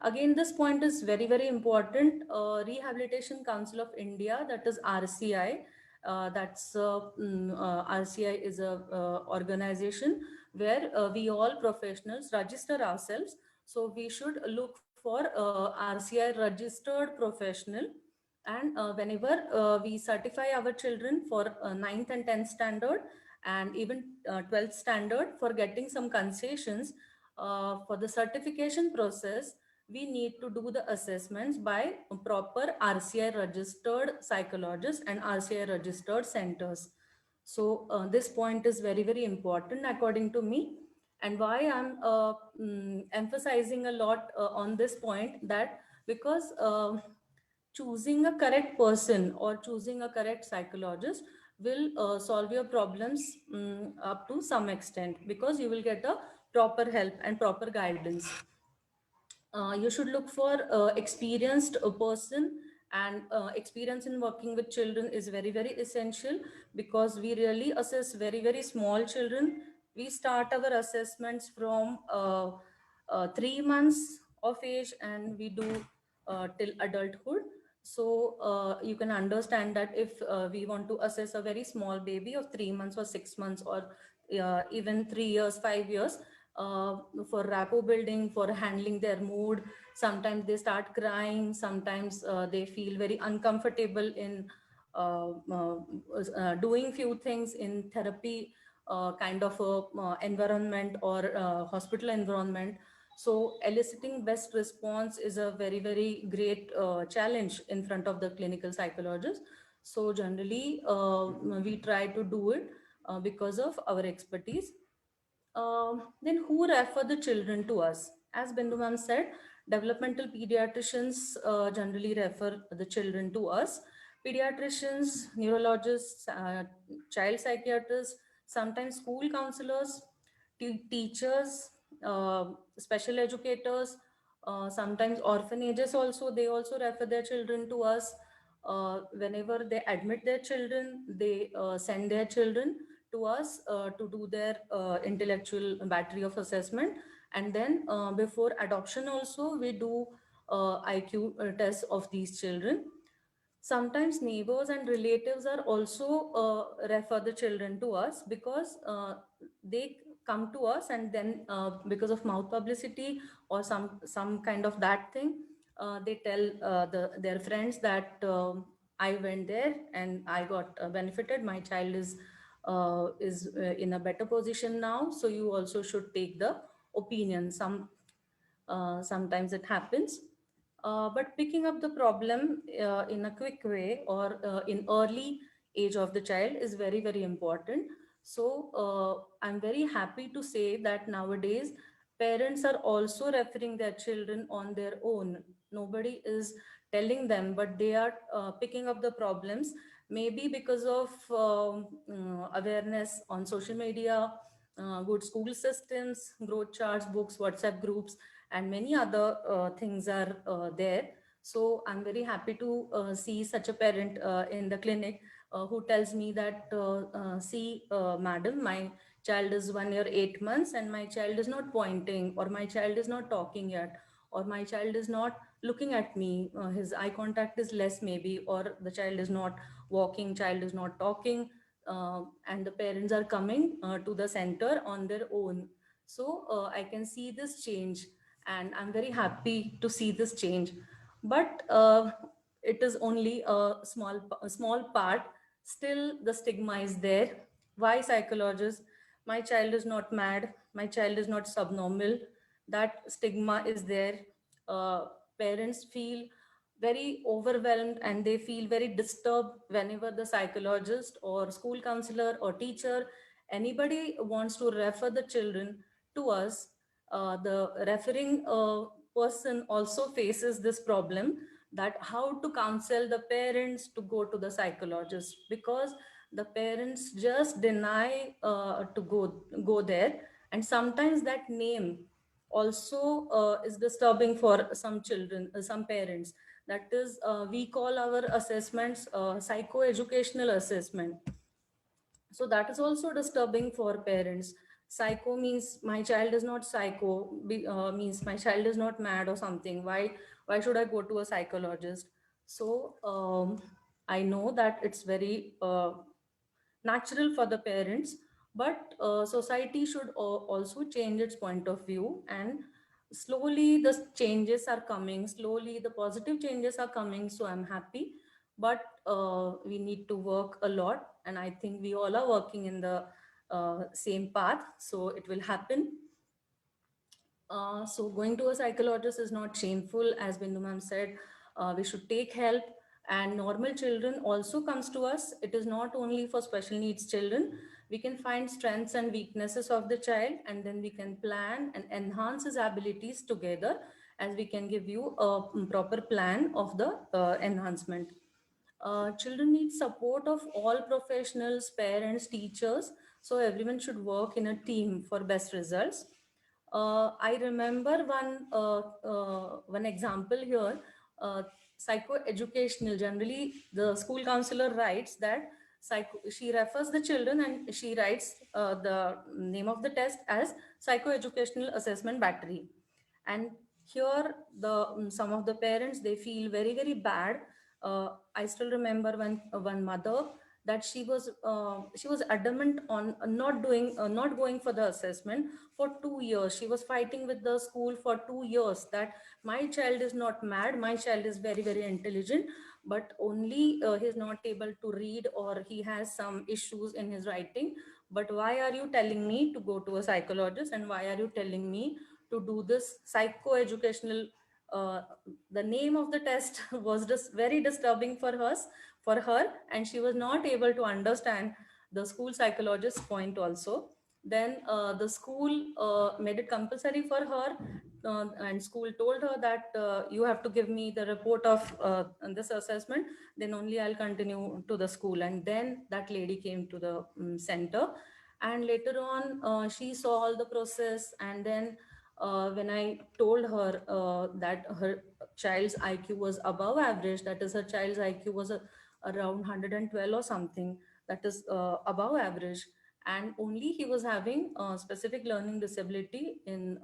Again, this point is very, very important. Rehabilitation Council of India, that is RCI, RCI is a organization where we all professionals register ourselves. So we should look for RCI registered professional. And whenever we certify our children for 9th and 10th standard, and even 12th standard, for getting some concessions for the certification process, we need to do the assessments by proper RCI registered psychologists and RCI registered centers. So this point is very, very important according to me. And why I'm emphasizing a lot on this point, that because choosing a correct person or choosing a correct psychologist will solve your problems up to some extent, because you will get a proper help and proper guidance. You should look for experienced person, and experience in working with children is very, very essential, because we really assess very, very small children. We start our assessments from 3 months of age, and we do till adulthood. So you can understand that if we want to assess a very small baby of 3 months or 6 months, or even 3 years, 5 years, uh, for rapport building, for handling their mood. Sometimes they start crying, sometimes they feel very uncomfortable in doing few things in therapy kind of a environment, or hospital environment. So eliciting best response is a very, very great challenge in front of the clinical psychologist. So generally we try to do it because of our expertise. Then who refer the children to us? As Bindu ma'am said, developmental pediatricians generally refer the children to us. Pediatricians, neurologists, child psychiatrists, sometimes school counselors, teachers, uh, special educators, sometimes orphanages also, they also refer their children to us. Whenever they admit their children, they send their children to us to do their intellectual battery of assessment. And then before adoption also, we do IQ tests of these children. Sometimes neighbors and relatives are also refer the children to us because they come to us, and then because of mouth publicity or some kind of that thing, they tell their friends that I went there and I got benefited. My child is in a better position now, so you also should take the opinion. Sometimes it happens. But picking up the problem in a quick way or in early age of the child is very, very important. So I'm very happy to say that nowadays parents are also referring their children on their own. Nobody is telling them, but they are picking up the problems, maybe because of awareness on social media, good school systems, growth charts, books, WhatsApp groups, and many other things are there. So I'm very happy to see such a parent in the clinic who tells me that, see, madam, my child is 1 year, 8 months, and my child is not pointing, or my child is not talking yet, or my child is not looking at me. His eye contact is less, maybe, or the child is not walking, child is not talking, and the parents are coming to the center on their own. So I can see this change, and I'm very happy to see this change. But it is only a small part. Still, the stigma is there. Why psychologists? My child is not mad. My child is not subnormal. That stigma is there. Parents feel very overwhelmed and they feel very disturbed whenever the psychologist or school counselor or teacher, anybody wants to refer the children to us. The referring person also faces this problem, that how to counsel the parents to go to the psychologist, because the parents just deny to go there. And sometimes that name also is disturbing for some children, some parents. That is, we call our assessments psychoeducational assessment. So that is also disturbing for parents. Psycho means my child is not psycho, means my child is not mad or something. Why should I go to a psychologist? So I know that it's very natural for the parents, but society should also change its point of view, and slowly the changes are coming, slowly the positive changes are coming, so I'm happy. But we need to work a lot, and I think we all are working in the same path, so it will happen. So going to a psychologist is not shameful, as Bindu ma'am said. We should take help, and normal children also comes to us. It is not only for special needs children. We can find strengths and weaknesses of the child, and then we can plan and enhance his abilities together, as we can give you a proper plan of the enhancement. Children need support of all professionals, parents, teachers. So everyone should work in a team for best results. I remember one example here. Uh, Psychoeducational. Generally, the school counselor writes that she refers the children and she writes the name of the test as psychoeducational assessment battery. And here some of the parents, they feel very, very bad. I still remember one mother, that she was adamant on not going for the assessment for 2 years. She was fighting with the school for 2 years that my child is not mad, my child is very, very intelligent, but only he's not able to read, or he has some issues in his writing. But why are you telling me to go to a psychologist, and why are you telling me to do this psychoeducational? uh, the name of the test was just very disturbing for her, and she was not able to understand the school psychologist's point also. Then the school made it compulsory for her, and school told her that you have to give me the report of this assessment, then only I'll continue to the school. And then that lady came to the center, and later on she saw all the process. And then when I told her that her child's IQ was above average, that is, her child's IQ was around 112 or something, that is above average, and only he was having a specific learning disability in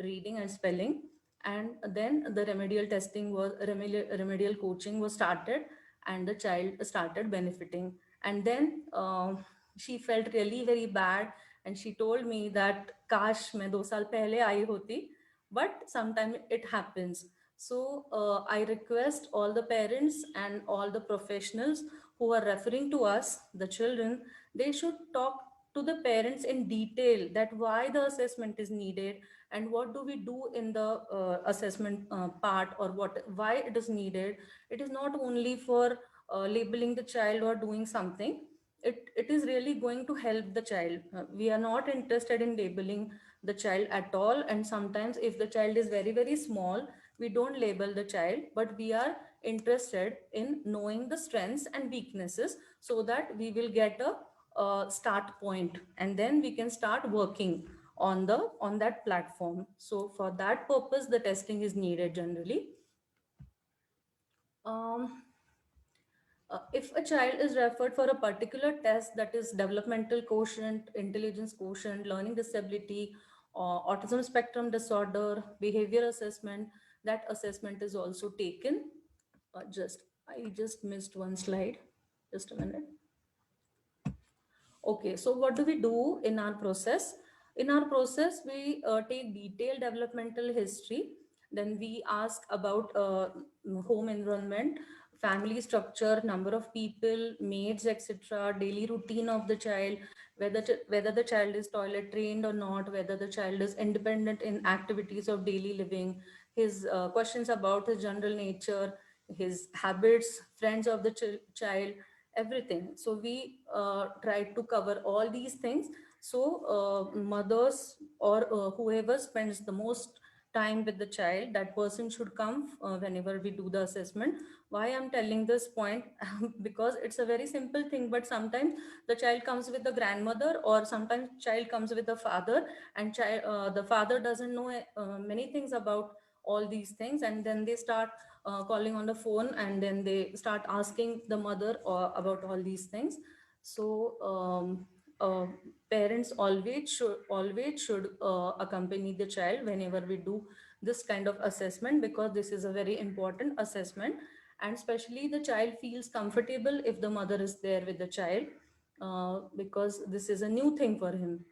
reading and spelling. And then the remedial coaching was started, and the child started benefiting. And then she felt really very bad, and she told me that kash main 2 saal pehle aayi hoti, but sometimes it happens. So I request all the parents and all the professionals who are referring to us, the children, they should talk to the parents in detail that why the assessment is needed, and what do we do in the assessment part, or what why it is needed. It is not only for labeling the child or doing something. It is really going to help the child. We are not interested in labeling the child at all, and sometimes if the child is very very small, we don't label the child, but we are interested in knowing the strengths and weaknesses, so that we will get a start point, and then we can start working on that platform. So for that purpose the testing is needed generally. um, if a child is referred for a particular test, that is developmental quotient, intelligence quotient, learning disability, or autism spectrum disorder, behavior assessment, that assessment is also taken. Just I just missed one slide, just a minute. Okay, so what do we do in our process? In our process, we take detailed developmental history. Then we ask about home environment, family structure, number of people, maids, etc., daily routine of the child, whether the child is toilet trained or not, whether the child is independent in activities of daily living, his questions about his general nature, his habits, friends of the child, everything. So we try to cover all these things. So mothers or whoever spends the most time with the child, that person should come whenever we do the assessment. Why I'm telling this point? Because it's a very simple thing, but sometimes the child comes with the grandmother, or sometimes child comes with the father, and the father doesn't know many things about all these things, and then they start calling on the phone, and then they start asking the mother about all these things. So uh, parents always should accompany the child whenever we do this kind of assessment, because this is a very important assessment, and especially the child feels comfortable if the mother is there with the child, because this is a new thing for him.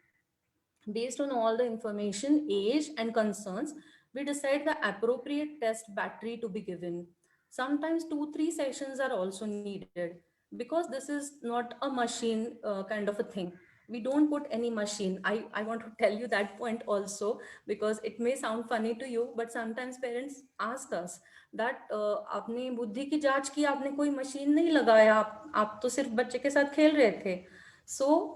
Based on all the information, age, and concerns, we decide the appropriate test battery to be given. Sometimes 2-3 sessions are also needed, because this is not a machine kind of a thing. We don't put any machine. I want to tell you that point also, because it may sound funny to you, but sometimes parents ask us that आपने बुद्धि की जांच की, आपने कोई machine नहीं लगाया, आप तो सिर्फ बच्चे के साथ खेल रहे थे. So,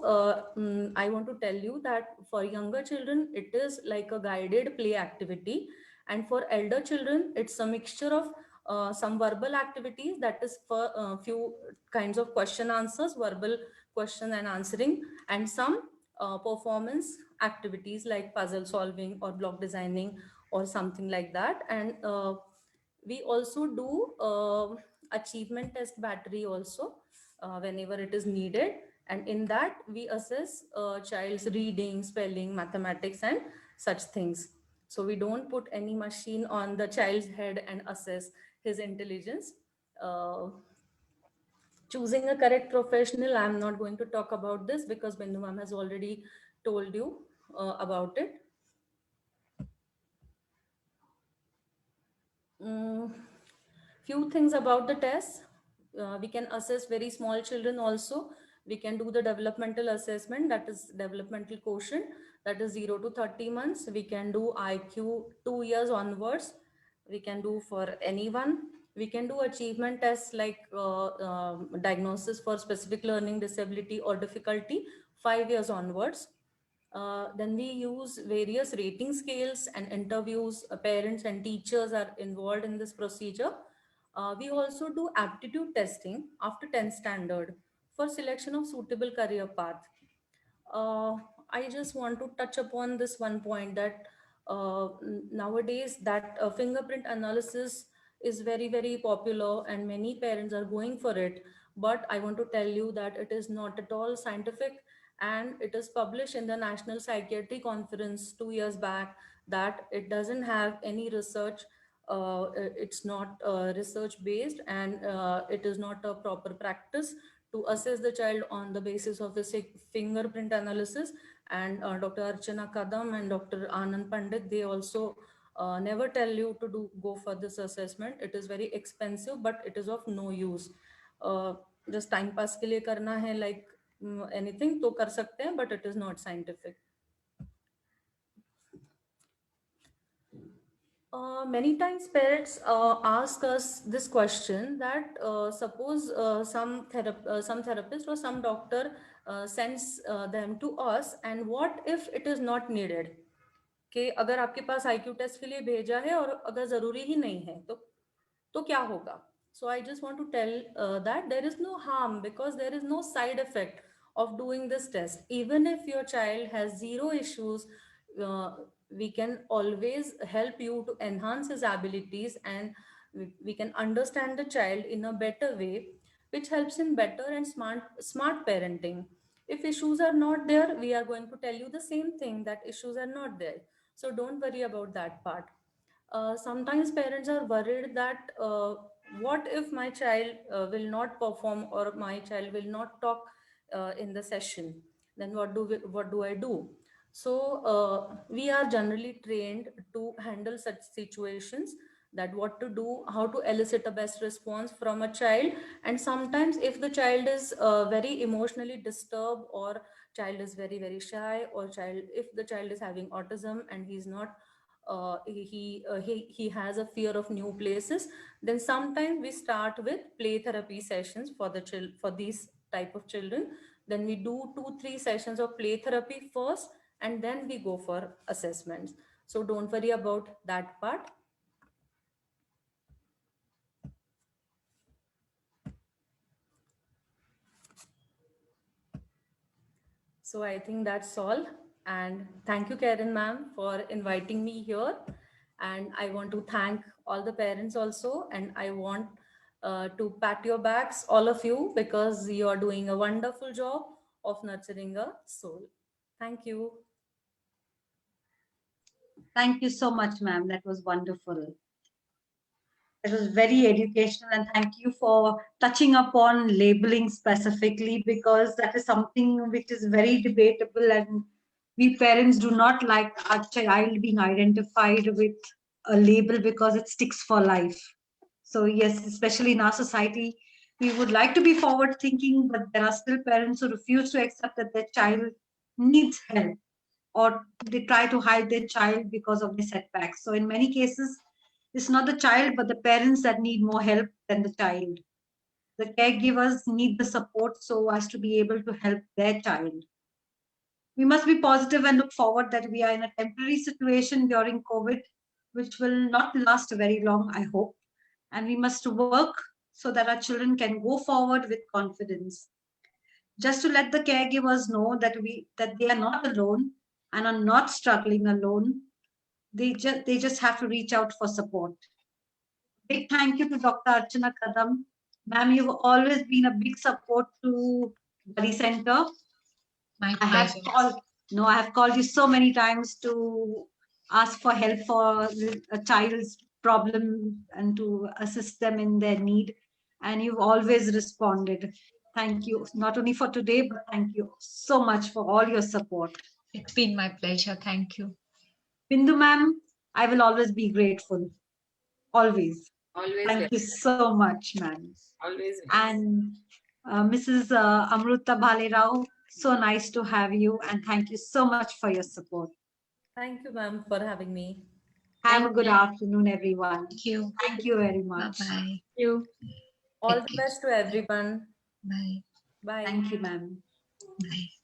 I want to tell you that for younger children, it is like a guided play activity. And for elder children, it's a mixture of some verbal activities, that is for few kinds of question answers, verbal question and answering, and some performance activities like puzzle solving or block designing or something like that. And we also do achievement test battery also whenever it is needed, and in that we assess child's reading, spelling, mathematics, and such things. So we don't put any machine on the child's head and assess his intelligence. uh, Choosing a correct professional, I'm not going to talk about this because Bindu ma'am has already told you about it. Mm, few things about the test. We can assess very small children also. We can do the developmental assessment, that is developmental quotient, that is 0 to 30 months. We can do IQ 2 years onwards. We can do for anyone. We can do achievement tests like diagnosis for specific learning disability or difficulty 5 years onwards. Then we use various rating scales and interviews. Parents and teachers are involved in this procedure. We also do aptitude testing after 10th standard for selection of suitable career path. uh, I just want to touch upon this one point that nowadays that fingerprint analysis is very very popular and many parents are going for it. But I want to tell you that it is not at all scientific, and it is published in the National Psychiatry Conference 2 years back that it doesn't have any research. It's not research based, and it is not a proper practice to assess the child on the basis of the fingerprint analysis. And Dr. Archana Kadam and Dr. Anand Pandit, they also never tell you to go for this assessment. It is very expensive, but it is of no use. Just time pass के लिए करना है, like anything तो कर सकते हैं, but it is not scientific. Many times parents ask us this question that suppose some therapist or some doctor sends them to us, and what if it is not needed? कि अगर आपके पास IQ test के लिए भेजा है और अगर जरूरी ही नहीं है तो क्या होगा? So I just want to tell that there is no harm, because there is no side effect of doing this test. Even if your child has zero issues, we can always help you to enhance his abilities, and we can understand the child in a better way, which helps in better and smart parenting. If issues are not there, we are going to tell you the same thing, that issues are not there. So don't worry about that part. Sometimes parents are worried that what if my child will not perform, or my child will not talk in the session, then what do I do? So we are generally trained to handle such situations, that what to do, how to elicit a best response from a child. And sometimes if the child is very emotionally disturbed, or child is very very shy, or if the child is having autism and he's not he has a fear of new places, then sometimes we start with play therapy sessions for for these type of children. Then we do 2-3 sessions of play therapy first, and then we go for assessments. So don't worry about that part. So I think that's all. And thank you, Karen ma'am, for inviting me here. And I want to thank all the parents also. And I want to pat your backs, all of you, because you are doing a wonderful job of nurturing a soul. Thank you. Thank you so much, ma'am. That was wonderful. It was very educational, and thank you for touching upon labeling specifically, because that is something which is very debatable, and we parents do not like our child being identified with a label because it sticks for life. So yes, especially in our society, we would like to be forward thinking, but there are still parents who refuse to accept that their child needs help, or they try to hide their child because of the setbacks. So in many cases, it's not the child, but the parents that need more help than the child. The caregivers need the support so as to be able to help their child. We must be positive and look forward that we are in a temporary situation during COVID, which will not last very long, I hope. And we must work so that our children can go forward with confidence. Just to let the caregivers know that they are not alone and are not struggling alone. They just have to reach out for support. Big thank you to Dr. Archana Kadam. Ma'am, you've always been a big support to Bali Center. My I have pleasure. called you so many times to ask for help for a child's problem and to assist them in their need. And you've always responded. Thank you, not only for today, but thank you so much for all your support. It's been my pleasure. Thank you. Bindu ma'am, I will always be grateful. Always. Always Thank you so much, ma'am. Always. And Mrs. Amruta Bhalerao, so nice to have you, and thank you so much for your support. Thank you, ma'am, for having me. Have a good afternoon, everyone. Thank you. Thank you very much. Bye-bye. Thank you. All the best to everyone. Bye. Bye. Thank you, ma'am. Bye.